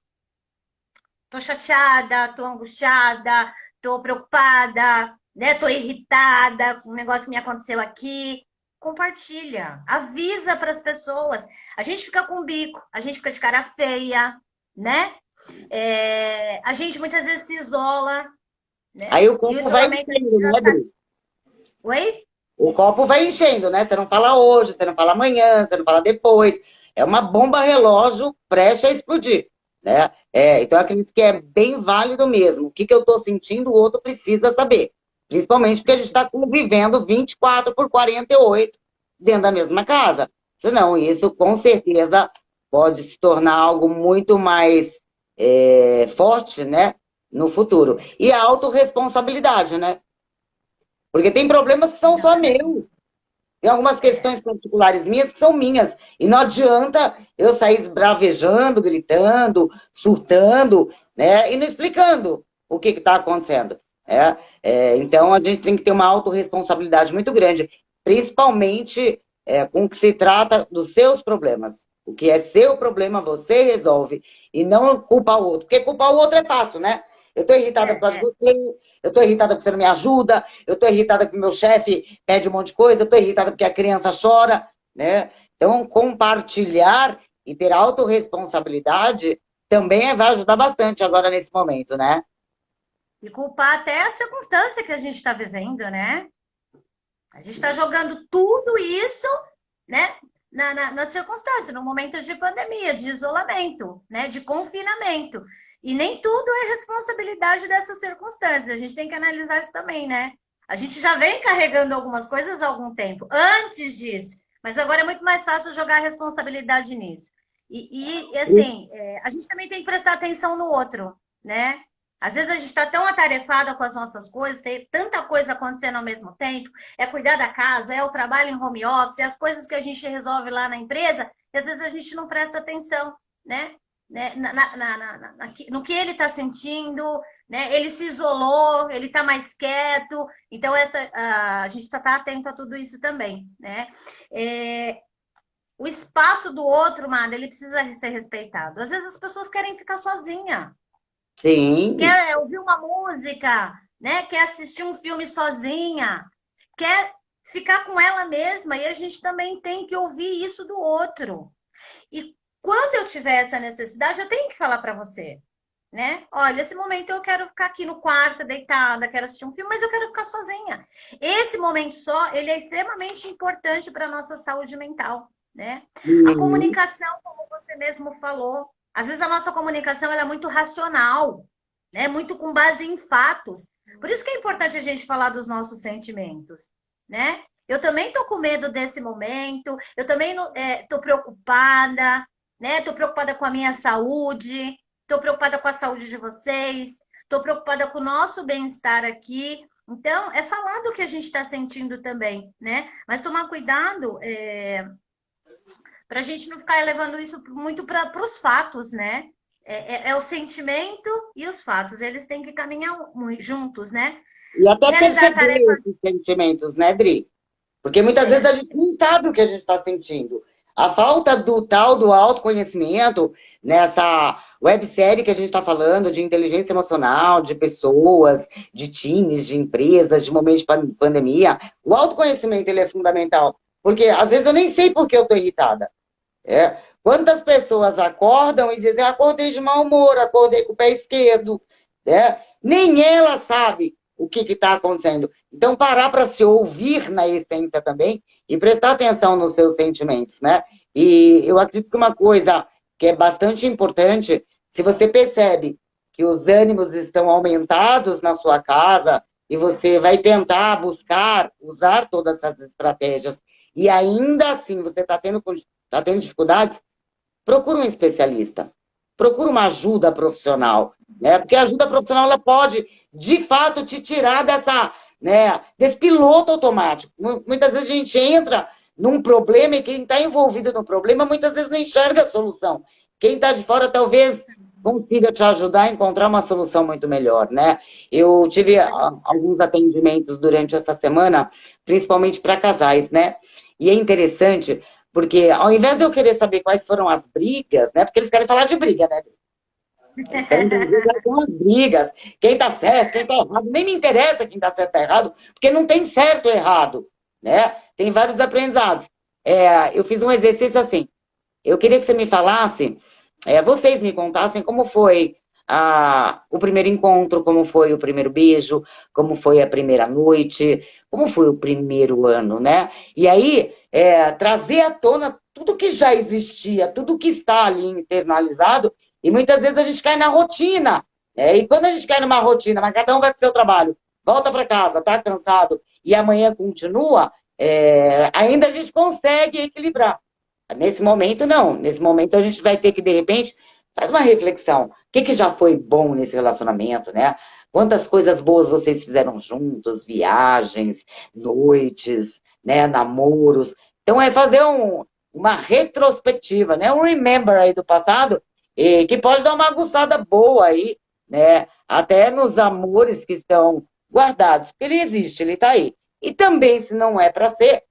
Tô chateada, tô angustiada, tô preocupada, né? Tô irritada com um negócio que me aconteceu aqui. Compartilha, avisa para as pessoas. A gente fica com o bico, a gente fica de cara feia, né? A gente muitas vezes se isola. Né? Aí o copo vai enchendo, né, Bru? Oi? O copo vai enchendo, né? Você não fala hoje, você não fala amanhã, você não fala depois. É uma bomba relógio prestes a explodir, né? Então, eu acredito que é bem válido mesmo. O que eu estou sentindo, o outro precisa saber. Principalmente porque a gente está convivendo 24 por 48 dentro da mesma casa. Senão, isso com certeza pode se tornar algo muito mais forte, né, no futuro. E a autorresponsabilidade, né? Porque tem problemas que são só meus. Tem algumas questões particulares minhas que são minhas. E não adianta eu sair esbravejando, gritando, surtando, né, e não explicando o que está acontecendo. Então, a gente tem que ter uma autorresponsabilidade muito grande, principalmente com o que se trata dos seus problemas. O que é seu problema, você resolve, e não culpar o outro. Porque culpar o outro é fácil, né? Eu estou irritada por causa de você, eu estou irritada porque você não me ajuda, eu estou irritada porque meu chefe pede um monte de coisa, eu estou irritada porque a criança chora, né? Então, compartilhar e ter autorresponsabilidade também vai ajudar bastante agora nesse momento, né? E culpar até a circunstância que a gente está vivendo, né? A gente está jogando tudo isso, né? Na circunstância, no momento de pandemia, de isolamento, né? De confinamento. E nem tudo é responsabilidade dessa circunstância. A gente tem que analisar isso também, né? A gente já vem carregando algumas coisas há algum tempo, antes disso. Mas agora é muito mais fácil jogar a responsabilidade nisso. Assim, a gente também tem que prestar atenção no outro, né? Às vezes a gente está tão atarefada com as nossas coisas, tem tanta coisa acontecendo ao mesmo tempo, é cuidar da casa, é o trabalho em home office, é as coisas que a gente resolve lá na empresa, e às vezes a gente não presta atenção, né? No que ele está sentindo, né? Ele se isolou, ele está mais quieto, então a gente está atento a tudo isso também, né? O espaço do outro, Mara, ele precisa ser respeitado. Às vezes as pessoas querem ficar sozinha. Sim. Quer ouvir uma música, né? Quer assistir um filme sozinha, quer ficar com ela mesma, e a gente também tem que ouvir isso do outro. E quando eu tiver essa necessidade, eu tenho que falar para você, né? Olha, esse momento eu quero ficar aqui no quarto, deitada, quero assistir um filme, mas eu quero ficar sozinha. Esse momento só, ele é extremamente importante para a nossa saúde mental, né? A comunicação, como você mesmo falou, às vezes a nossa comunicação ela é muito racional, né? Muito com base em fatos. Por isso que é importante a gente falar dos nossos sentimentos, né? Eu também estou com medo desse momento, eu também estou preocupada, né? Estou preocupada com a minha saúde, estou preocupada com a saúde de vocês, estou preocupada com o nosso bem-estar aqui. Então, é falar do que a gente está sentindo também, né? Mas tomar cuidado para a gente não ficar levando isso muito para os fatos, né? É o sentimento e os fatos, eles têm que caminhar juntos, né? E até perceber esses sentimentos, né, Dri? Porque muitas vezes a gente não sabe o que a gente está sentindo. A falta do tal do autoconhecimento, nessa websérie que a gente está falando, de inteligência emocional, de pessoas, de times, de empresas, de momentos de pandemia, o autoconhecimento ele é fundamental. Porque às vezes eu nem sei por que eu estou irritada. Quantas pessoas acordam e dizem, acordei de mau humor, acordei com o pé esquerdo. Nem ela sabe o que está acontecendo. Então, parar para se ouvir na essência também e prestar atenção nos seus sentimentos, né? E eu acredito que uma coisa que é bastante importante, se você percebe que os ânimos estão aumentados na sua casa e você vai tentar buscar, usar todas essas estratégias e ainda assim você está tendo dificuldades, procura um especialista. Procura uma ajuda profissional, né? Porque a ajuda profissional ela pode, de fato, te tirar desse piloto automático. Muitas vezes a gente entra num problema e quem está envolvido no problema muitas vezes não enxerga a solução. Quem está de fora talvez consiga te ajudar a encontrar uma solução muito melhor, né? Eu tive alguns atendimentos durante essa semana, principalmente para casais, né? E é interessante porque ao invés de eu querer saber quais foram as brigas, né? Porque eles querem falar de briga, né? Eles querem brigar com as brigas. Quem tá certo, quem tá errado. Nem me interessa quem tá certo ou errado, porque não tem certo ou errado, né? Tem vários aprendizados. Eu fiz um exercício assim. Eu queria que você me falasse, vocês me contassem como foi o primeiro encontro, como foi o primeiro beijo, como foi a primeira noite, como foi o primeiro ano, né? E aí, trazer à tona tudo que já existia, tudo que está ali internalizado, e muitas vezes a gente cai na rotina, né? E quando a gente cai numa rotina, mas cada um vai para o seu trabalho, volta para casa, tá cansado, e amanhã continua, ainda a gente consegue equilibrar. Nesse momento, não. Nesse momento, a gente vai ter que, de repente, faz uma reflexão. O que já foi bom nesse relacionamento, né? Quantas coisas boas vocês fizeram juntos, viagens, noites, né? Namoros. Então, é fazer uma retrospectiva, né? Um remember aí do passado, que pode dar uma aguçada boa aí, né? Até nos amores que estão guardados, porque ele existe, ele está aí. E também, se não é para ser,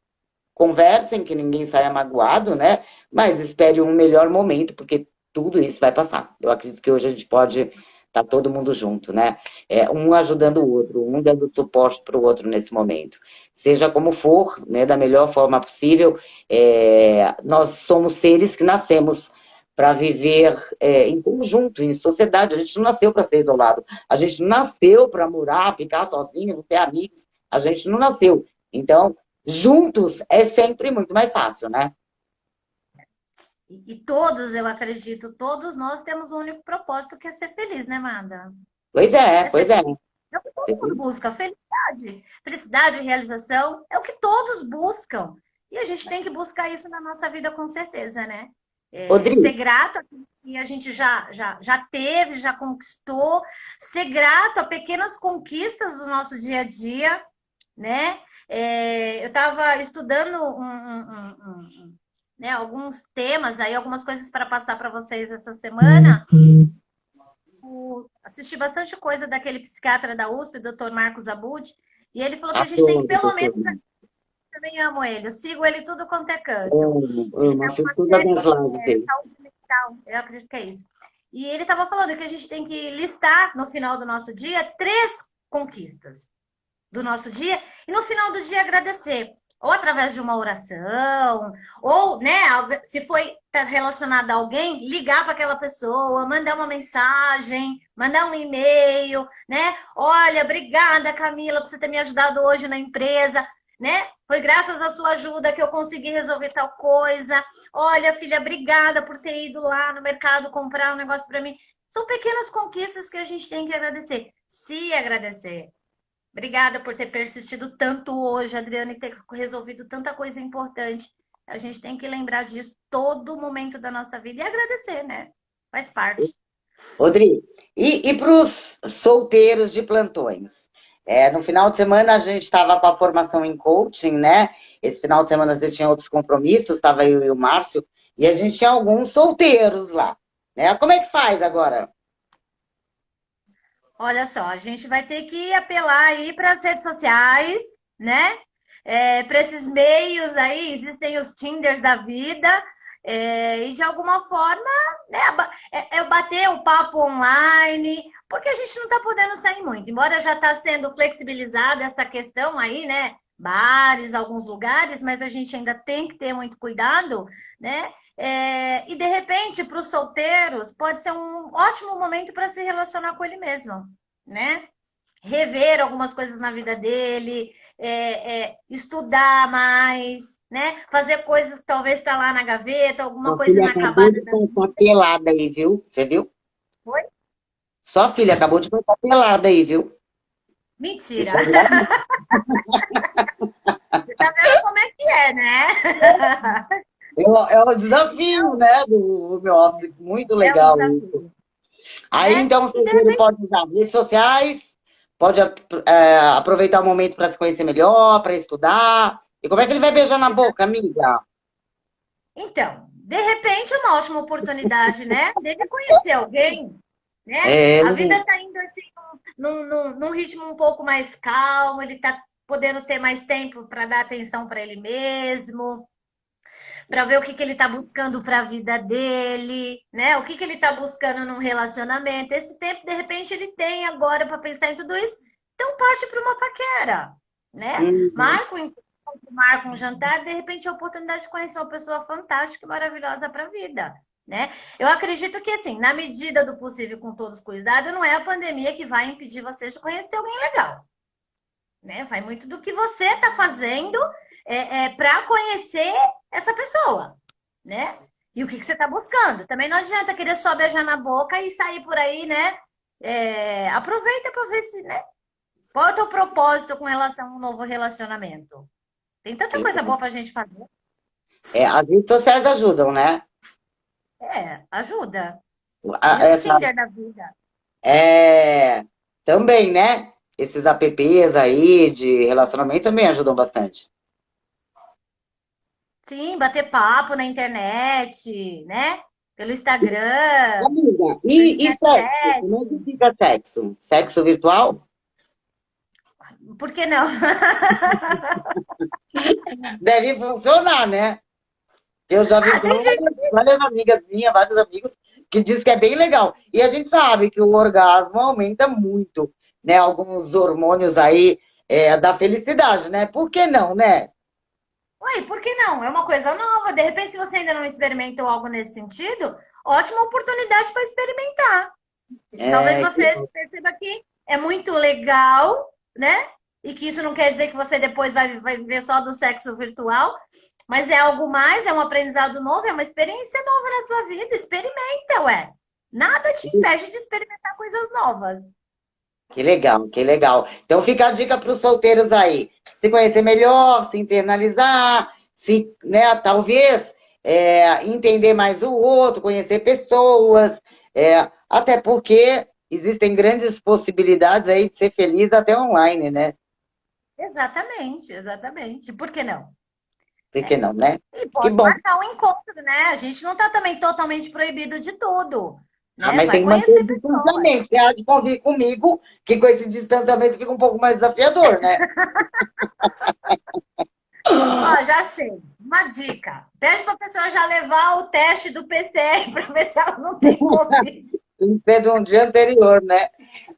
conversem, que ninguém saia magoado, né? Mas espere um melhor momento, porque tudo isso vai passar. Eu acredito que hoje a gente pode estar todo mundo junto, né? Um ajudando o outro, um dando suporte para o outro nesse momento. Seja como for, né, da melhor forma possível, nós somos seres que nascemos para viver em conjunto, em sociedade. A gente não nasceu para ser isolado. A gente não nasceu para morar, ficar sozinho, não ter amigos. A gente não nasceu. Então, juntos é sempre muito mais fácil, né? E todos, eu acredito, todos nós temos um único propósito, que é ser feliz, né, Manda? Pois é, É ser pois é. feliz. É o que todo mundo busca, felicidade. Felicidade, realização, é o que todos buscam. E a gente tem que buscar isso na nossa vida, com certeza, né? Ser Rodrigo, grato a que a gente já teve, já conquistou, ser grato a pequenas conquistas do nosso dia a dia, né? Eu estava estudando né, alguns temas aí, algumas coisas para passar para vocês essa semana. Assisti bastante coisa daquele psiquiatra da USP, o Dr. Marcos Abud, e ele falou que a gente tem que, adoro, pelo doutor. menos, também amo ele, eu sigo ele tudo quanto é canto. Ele Eu tem assisto uma todas série, as lives dele. Saúde Mental, eu acredito que é isso. E ele estava falando que a gente tem que listar no final do nosso dia 3 conquistas do nosso dia e no final do dia agradecer. Ou através de uma oração, ou, né, se foi relacionado a alguém, ligar para aquela pessoa, mandar uma mensagem, mandar um e-mail, né? Olha, obrigada, Camila, por você ter me ajudado hoje na empresa, né? Foi graças à sua ajuda que eu consegui resolver tal coisa. Olha, filha, obrigada por ter ido lá no mercado comprar um negócio para mim. São pequenas conquistas que a gente tem que agradecer. Se agradecer. Obrigada por ter persistido tanto hoje, Adriana, e ter resolvido tanta coisa importante. A gente tem que lembrar disso todo momento da nossa vida e agradecer, né? Faz parte. Rodrigo, e para os solteiros de plantões? No final de semana a gente estava com a formação em coaching, né? Esse final de semana você tinha outros compromissos, estava eu e o Márcio, e a gente tinha alguns solteiros lá, né? Como é que faz agora? Olha só, a gente vai ter que apelar aí para as redes sociais, né? Para esses meios aí, existem os Tinders da vida, e de alguma forma, né, bater o papo online, porque a gente não está podendo sair muito, embora já está sendo flexibilizada essa questão aí, né? Bares, alguns lugares, mas a gente ainda tem que ter muito cuidado, né? E de repente, para os solteiros, pode ser um ótimo momento para se relacionar com ele mesmo, né? Rever algumas coisas na vida dele, estudar mais, né? Fazer coisas que talvez está lá na gaveta, alguma Sua coisa filha acabou inacabada de da passar vida. pelada aí, viu? Você viu? Foi? Sua filha acabou de passar pelada aí, viu? Mentira! Isso é grave. Você tá vendo como é que é, né? É um desafio, né, do home office, muito É um legal isso. desafio, Aí, né? então, o E de solteiro repente, pode usar redes sociais, pode aproveitar o momento para se conhecer melhor, para estudar. E como é que ele vai beijar na boca, amiga? então, de repente é uma ótima oportunidade, né? Dele conhecer alguém, né? É, A vida está indo assim num ritmo um pouco mais calmo, ele está podendo ter mais tempo para dar atenção para ele mesmo, para ver o que ele está buscando para a vida dele, né? O que ele está buscando num relacionamento. Esse tempo, de repente, ele tem agora para pensar em tudo isso. Então, parte para uma paquera, né? uhum. Marca um jantar, de repente, a oportunidade de conhecer uma pessoa fantástica e maravilhosa para a vida. Né? Eu acredito que, assim, na medida do possível, com todos os cuidados, não é a pandemia que vai impedir você de conhecer alguém legal. Né? Vai muito do que você está fazendo para conhecer essa pessoa, né? E o que você está buscando. Também não adianta querer só beijar na boca e sair por aí, né? Aproveita para ver se, né? Qual é o teu propósito com relação a um novo relacionamento? Tem tanta coisa boa para a gente fazer. As redes sociais ajudam, né? Ajuda. E os Essa, Tinder da vida. também, né? Esses apps aí de relacionamento também ajudam bastante. Sim, bater papo na internet, né? Pelo Instagram, Amiga, pelo e sexo? Como é Snapchat. que fica sexo? Sexo virtual? Por que não? Deve funcionar, né? Eu já vi Ah, tem gente. várias amigas minhas, vários amigos, que diz que é bem legal. E a gente sabe que o orgasmo aumenta muito, né? Alguns hormônios aí da felicidade, né? Por que não, né? Ué, por que não? É uma coisa nova. De repente, se você ainda não experimentou algo nesse sentido, ótima oportunidade para experimentar. Talvez É, você perceba que é muito legal, né? E que isso não quer dizer que você depois vai viver só do sexo virtual, mas é algo mais, é um aprendizado novo, é uma experiência nova na tua vida. Experimenta, ué. Nada te impede de experimentar coisas novas. que legal, que legal. Então fica a dica para os solteiros aí. Se conhecer melhor, se internalizar, se, né, talvez entender mais o outro, conhecer pessoas, até porque existem grandes possibilidades aí de ser feliz até online, né? Exatamente, exatamente. Por que não? Por que não, né? E Que pode bom. marcar um encontro, né? A gente não está também totalmente proibido de tudo, Ah, né? mas Vai tem que manter o conhecer pessoas. distanciamento. Você há de convir comigo que com esse distanciamento fica um pouco mais desafiador, né? Ó, já sei. Uma dica. Pede para a pessoa já levar o teste do PCR para ver se ela não tem Covid. Tem que ser de um dia anterior, né?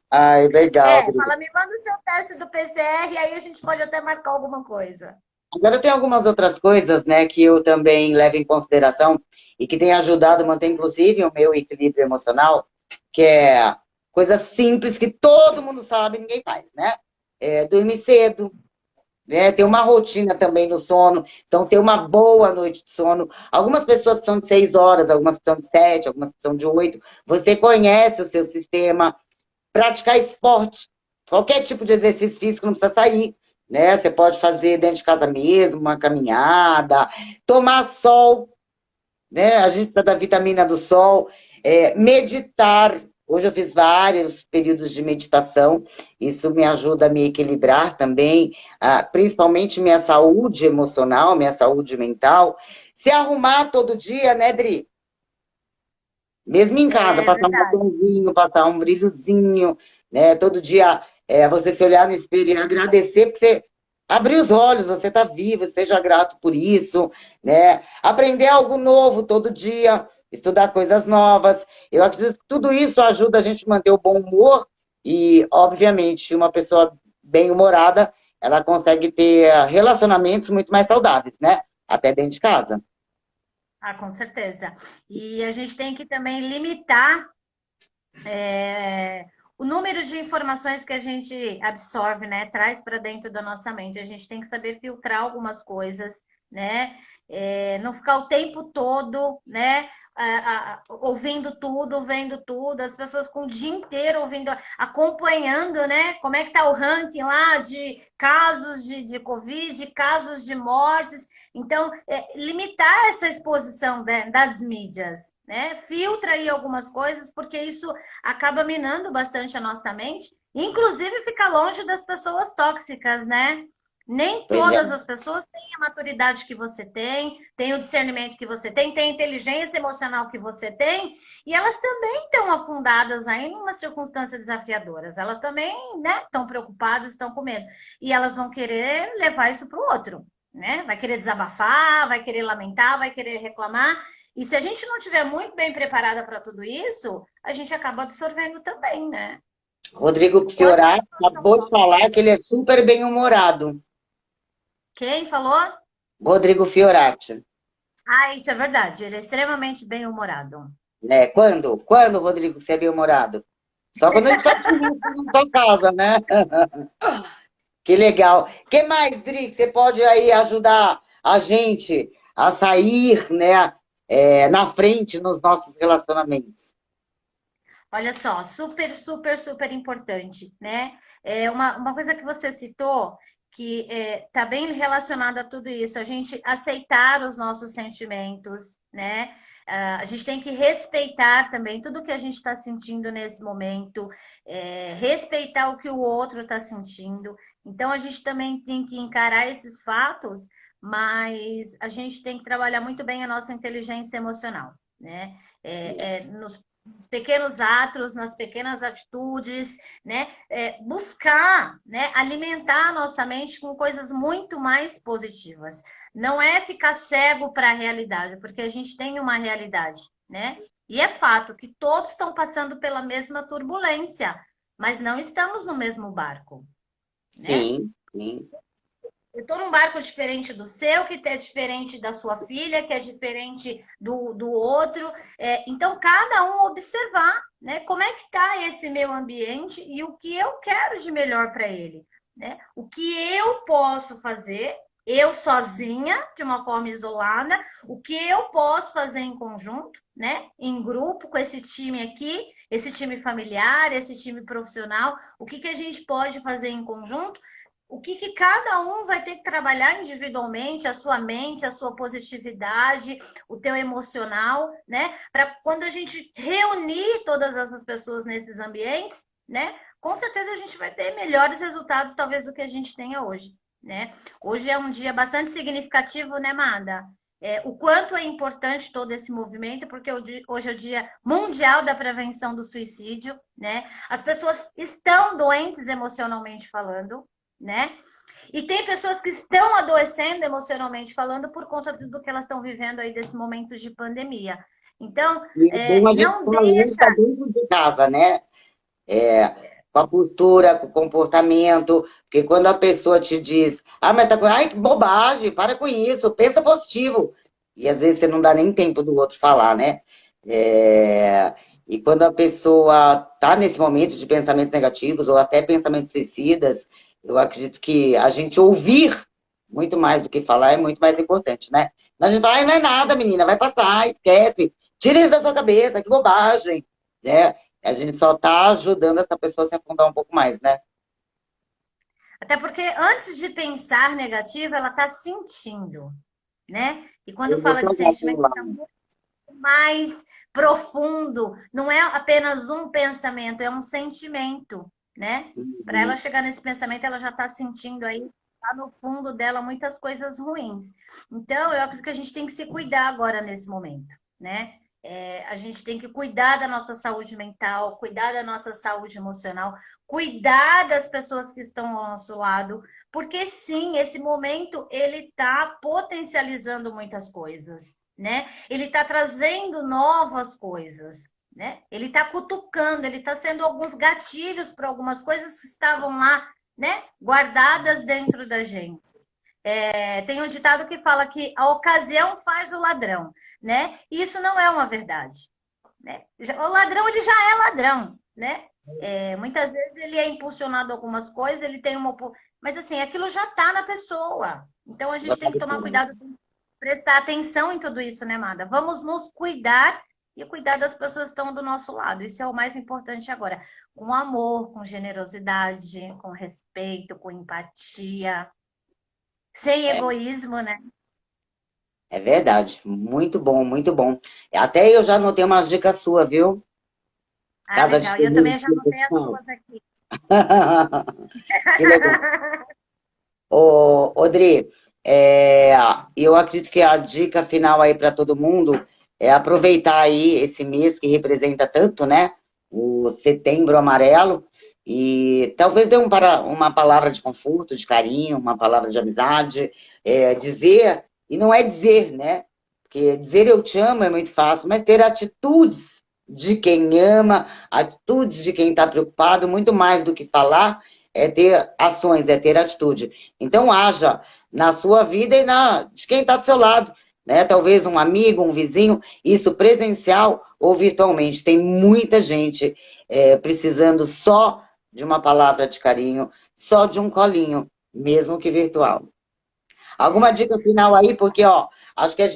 Ai, legal, É, Adri. fala, me manda o seu teste do PCR e aí a gente pode até marcar alguma coisa. Agora tem algumas outras coisas, né, que eu também levo em consideração e que tem ajudado a manter, inclusive, o meu equilíbrio emocional, que é coisa simples que todo mundo sabe e ninguém faz, né? Dormir cedo, né? Ter uma rotina também no sono, então ter uma boa noite de sono. Algumas pessoas que são de 6 horas, algumas que são de 7, algumas que são de 8. Você conhece o seu sistema, praticar esporte, qualquer tipo de exercício físico não precisa sair, né? Você pode fazer dentro de casa mesmo, uma caminhada, tomar sol, né? A gente precisa da vitamina do sol, meditar. Hoje eu fiz vários períodos de meditação, isso me ajuda a me equilibrar também, principalmente minha saúde emocional, minha saúde mental. Se arrumar todo dia, né, Dri? Mesmo em casa, É passar um verdade. batomzinho, passar um brilhozinho, né? Todo dia você se olhar no espelho e agradecer, porque você abriu os olhos, você está vivo, seja grato por isso, né? Aprender algo novo todo dia, estudar coisas novas. Eu acredito que tudo isso ajuda a gente a manter o bom humor e, obviamente, uma pessoa bem-humorada, ela consegue ter relacionamentos muito mais saudáveis, né? Até dentro de casa. Ah, com certeza. E a gente tem que também limitar o número de informações que a gente absorve, né? Traz para dentro da nossa mente. A gente tem que saber filtrar algumas coisas, né? Não ficar o tempo todo, né? Ouvindo tudo, vendo tudo, as pessoas com o dia inteiro ouvindo, acompanhando, né? Como é que tá o ranking lá de casos de Covid, casos de mortes. Então, limitar essa exposição, né, das mídias, né? Filtra aí algumas coisas, porque isso acaba minando bastante a nossa mente, inclusive fica longe das pessoas tóxicas, né? Nem Pois é. todas as pessoas têm a maturidade que você tem o discernimento que você tem a inteligência emocional que você tem, e elas também estão afundadas aí numa circunstância desafiadoras. Elas também, né, estão preocupadas, estão com medo. E elas vão querer levar isso para o outro, né? Vai querer desabafar, vai querer lamentar, vai querer reclamar. E se a gente não estiver muito bem preparada para tudo isso, a gente acaba absorvendo também, né? Rodrigo Quantas Fiorati pessoas são acabou de falar que tóxicas? ele é super bem-humorado. Quem falou? Rodrigo Fiorati. Ah, isso é verdade. Ele é extremamente bem-humorado. Né? Quando? Quando, Rodrigo, você é bem-humorado? Só quando a gente faz isso na sua casa, né? Que legal. Que mais, Dri, que você pode aí ajudar a gente a sair, né, na frente nos nossos relacionamentos? Olha só, super, super, super importante, né? Uma coisa que você citou que está bem relacionada a tudo isso, a gente aceitar os nossos sentimentos, né? A gente tem que respeitar também tudo que a gente está sentindo nesse momento, respeitar o que o outro está sentindo. Então, a gente também tem que encarar esses fatos, mas a gente tem que trabalhar muito bem a nossa inteligência emocional, né? Nos nos pequenos atos, nas pequenas atitudes, né? Buscar, né? Alimentar a nossa mente com coisas muito mais positivas. Não é ficar cego para a realidade, porque a gente tem uma realidade, né? E é fato que todos estão passando pela mesma turbulência, mas não estamos no mesmo barco, né? Sim, sim. Eu estou num barco diferente do seu, que é diferente da sua filha, que é diferente do outro. Então, cada um observar, né, como é que está esse meu ambiente e o que eu quero de melhor para ele. Né? O que eu posso fazer, eu sozinha, de uma forma isolada, o que eu posso fazer em conjunto, né, em grupo, com esse time aqui, esse time familiar, esse time profissional, o que a gente pode fazer em conjunto, o que cada um vai ter que trabalhar individualmente, a sua mente, a sua positividade, o teu emocional, né? Para quando a gente reunir todas essas pessoas nesses ambientes, né? Com certeza a gente vai ter melhores resultados, talvez, do que a gente tenha hoje, né? Hoje é um dia bastante significativo, né, Mada? O quanto é importante todo esse movimento, porque hoje é o Dia Mundial da Prevenção do Suicídio, né? As pessoas estão doentes emocionalmente falando, né? E tem pessoas que estão adoecendo emocionalmente falando por conta do que elas estão vivendo aí desse momento de pandemia. Então, E é bom a gente não estar deixa. dentro de casa, né? É, com a postura, com o comportamento, porque quando a pessoa te diz, mas tá com, ai, que bobagem, para com isso, pensa positivo. E às vezes você não dá nem tempo do outro falar, né? E quando a pessoa está nesse momento de pensamentos negativos ou até pensamentos suicidas, eu acredito que a gente ouvir muito mais do que falar é muito mais importante, né? A gente fala, não é nada, menina, vai passar, esquece, tira isso da sua cabeça, que bobagem, né? A gente só está ajudando essa pessoa a se afundar um pouco mais, né? Até porque antes de pensar negativo, ela está sentindo, né? E quando fala de Emocional sentimento, lá. está muito mais profundo. Não é apenas um pensamento, é um sentimento, né? Para ela Uhum. chegar nesse pensamento, ela já está sentindo aí, lá no fundo dela, muitas coisas ruins. Então, eu acredito que a gente tem que se cuidar agora nesse momento, né? A gente tem que cuidar da nossa saúde mental, cuidar da nossa saúde emocional, cuidar das pessoas que estão ao nosso lado, porque sim, esse momento ele está potencializando muitas coisas, né? Ele está trazendo novas coisas, né? Ele está cutucando, ele está sendo alguns gatilhos para algumas coisas que estavam lá, né? Guardadas dentro da gente. Tem um ditado que fala que a ocasião faz o ladrão, né? E isso não é uma verdade, né? O ladrão ele já é ladrão, né? Muitas vezes ele é impulsionado a algumas coisas, ele tem uma, mas assim aquilo já está na pessoa. Então a Já gente tá tem que tomar definida. cuidado, prestar atenção em tudo isso, né, Mada? Vamos nos cuidar e cuidar das pessoas que estão do nosso lado. Isso é o mais importante agora. Com amor, com generosidade, com respeito, com empatia, sem É, egoísmo, né? é verdade. Muito bom, muito bom. Até eu já anotei umas dicas suas, viu? Ah, Casa de legal. E eu também já anotei as comunicação. suas aqui. Que legal. Ô, Odri, eu acredito que a dica final aí para todo mundo é aproveitar aí esse mês que representa tanto, né? O Setembro Amarelo, e talvez dê uma palavra de conforto, de carinho, uma palavra de amizade, dizer, e não é dizer, né? Porque dizer eu te amo é muito fácil, mas ter atitudes de quem ama, atitudes de quem está preocupado, muito mais do que falar, é ter ações, é ter atitude. Então, haja na sua vida e de quem está do seu lado, né? Talvez um amigo, um vizinho, isso presencial ou virtualmente. Tem muita gente precisando só de uma palavra de carinho, só de um colinho, mesmo que virtual. Alguma É. dica final aí? Porque, ó,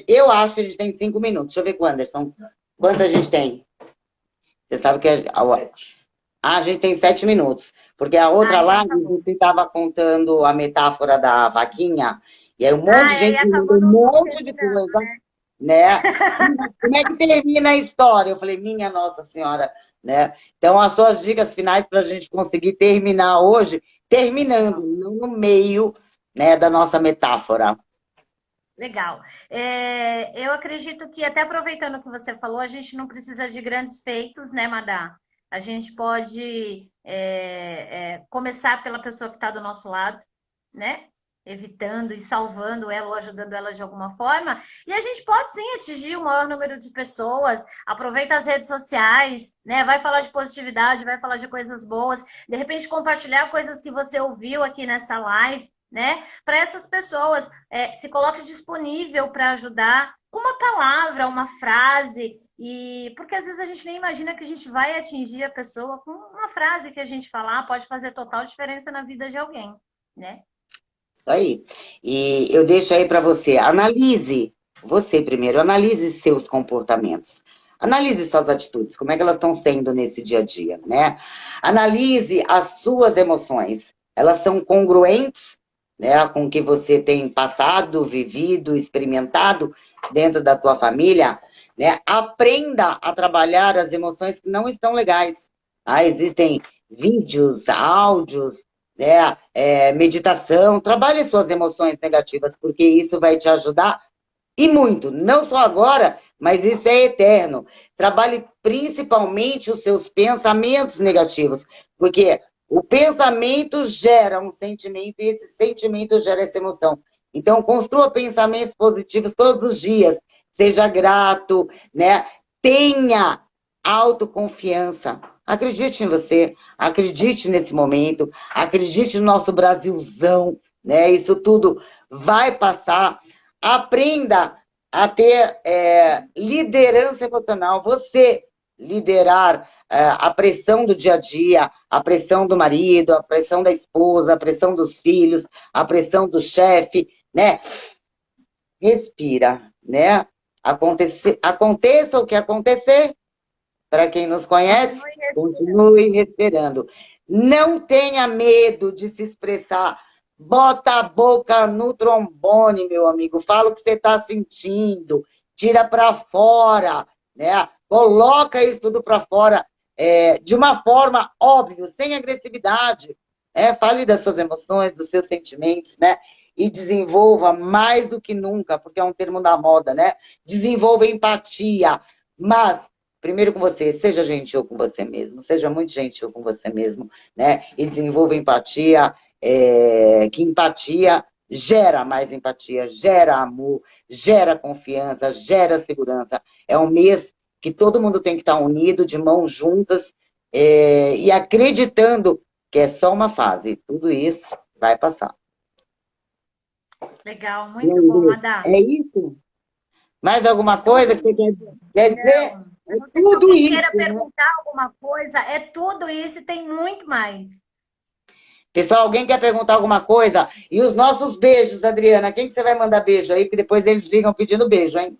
eu acho que a gente tem 5 minutos. Deixa eu ver com o Anderson. Quanto a gente tem? Você sabe que a gente tem 7 minutos, porque a Ah, outra então live tá bom. você estava contando a metáfora da vaquinha, e aí um monte de Ah, e gente me mandou acabou um não monte de terminando. coisa, né? Como é que termina a história? Eu falei, minha Nossa Senhora, né? Então, as suas dicas finais para a gente conseguir terminar hoje, terminando, não no meio, né, da nossa metáfora. Legal. Eu acredito que, até aproveitando o que você falou, a gente não precisa de grandes feitos, né, Madá? A gente pode começar pela pessoa que está do nosso lado, né? Evitando e salvando ela ou ajudando ela de alguma forma. E a gente pode sim atingir o maior número de pessoas. Aproveita as redes sociais, né? Vai falar de positividade, vai falar de coisas boas. De repente, compartilhar coisas que você ouviu aqui nessa live, né? Para essas pessoas, se coloque disponível para ajudar com uma palavra, uma frase, e porque às vezes a gente nem imagina que a gente vai atingir a pessoa com uma frase que a gente falar pode fazer total diferença na vida de alguém, né? Isso aí. E eu deixo aí para você, analise, você primeiro, analise seus comportamentos. Analise suas atitudes, como é que elas estão sendo nesse dia a dia, né? Analise as suas emoções. Elas são congruentes, né, com o que você tem passado, vivido, experimentado dentro da tua família, né? Aprenda a trabalhar as emoções que não estão legais. Ah, existem vídeos, áudios, né, meditação, trabalhe suas emoções negativas, porque isso vai te ajudar e muito, não só agora, mas isso é eterno. Trabalhe principalmente os seus pensamentos negativos, porque o pensamento gera um sentimento e esse sentimento gera essa emoção. Então, construa pensamentos positivos todos os dias, seja grato, né? Tenha autoconfiança. Acredite em você, acredite nesse momento, acredite no nosso Brasilzão, né? Isso tudo vai passar. Aprenda a ter liderança emocional. Você liderar a pressão do dia a dia, a pressão do marido, a pressão da esposa, a pressão dos filhos, a pressão do chefe, né? Respira, né? Aconteça o que acontecer, para quem nos conhece, continue respirando. Não tenha medo de se expressar. Bota a boca no trombone, meu amigo. Fala o que você está sentindo. Tira para fora, né? Coloca isso tudo para fora de uma forma óbvia, sem agressividade. Fale das suas emoções, dos seus sentimentos, né? E desenvolva mais do que nunca, porque é um termo da moda, né? Desenvolva empatia, mas primeiro com você, seja gentil com você mesmo, seja muito gentil com você mesmo, né? E desenvolva empatia, que empatia gera mais empatia, gera amor, gera confiança, gera segurança. É um mês que todo mundo tem que estar unido, de mãos juntas, e acreditando que é só uma fase. Tudo isso vai passar. Legal, muito bom, Madá. É isso? Mais alguma coisa que você quer dizer? Não, É não sei se tudo alguém isso, queira né? perguntar alguma coisa, é tudo isso e tem muito mais. Pessoal, alguém quer perguntar alguma coisa? E os nossos beijos, Adriana? Quem que você vai mandar beijo aí? Que depois eles ligam pedindo beijo, hein?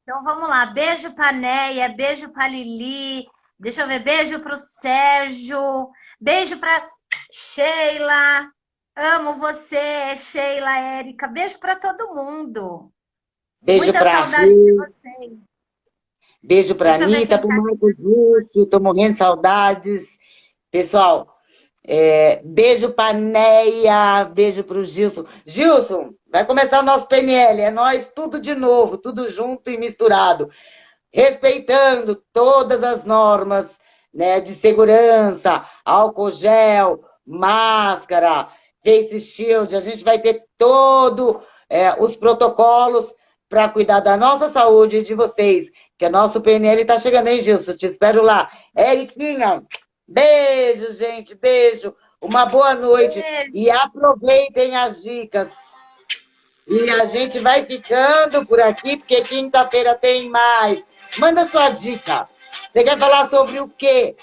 Então vamos lá, beijo para Neia, beijo para Lili, deixa eu ver, beijo para o Sérgio, beijo para Sheila, amo você, Sheila, Érica, beijo para todo mundo. Beijo Muita pra saudade de Ru, vocês. beijo pra Deixa eu ver Anitta, quem pro tá aqui. Marcos Lúcio, tô morrendo de saudades. Pessoal, beijo pra Neia, beijo pro Gilson. Gilson, vai começar o nosso PNL, é nós tudo de novo, tudo junto e misturado. Respeitando todas as normas, né, de segurança, álcool gel, máscara, face shield, a gente vai ter todos os protocolos para cuidar da nossa saúde e de vocês, que o nosso PNL está chegando, hein, Gilson? Te espero lá. Eriquinha, beijo, gente, beijo, uma boa noite e aproveitem as dicas. E a gente vai ficando por aqui, porque quinta-feira tem mais. Manda sua dica. Você quer falar sobre o quê?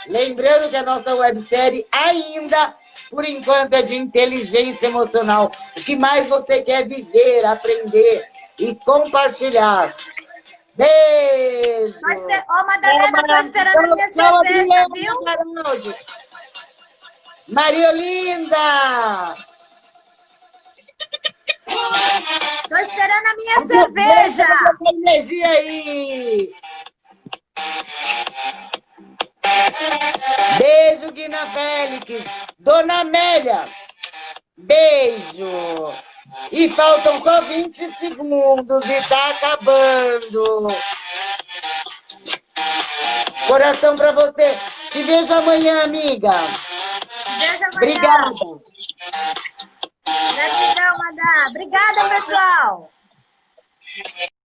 Lembrando que a nossa websérie ainda, por enquanto, é de inteligência emocional. O que mais você quer viver, aprender e compartilhar? Beijo! Ô, Madalena, tô esperando a minha cerveja, viu? Maria Olinda! Tô esperando a minha cerveja! Energia aí! Beijo, Guina Félix. Dona Amélia. Beijo. E faltam só 20 segundos e tá acabando. Coração pra você. Te vejo amanhã, amiga. Te vejo amanhã. Obrigada. Gratidão, Madá. Obrigada, pessoal.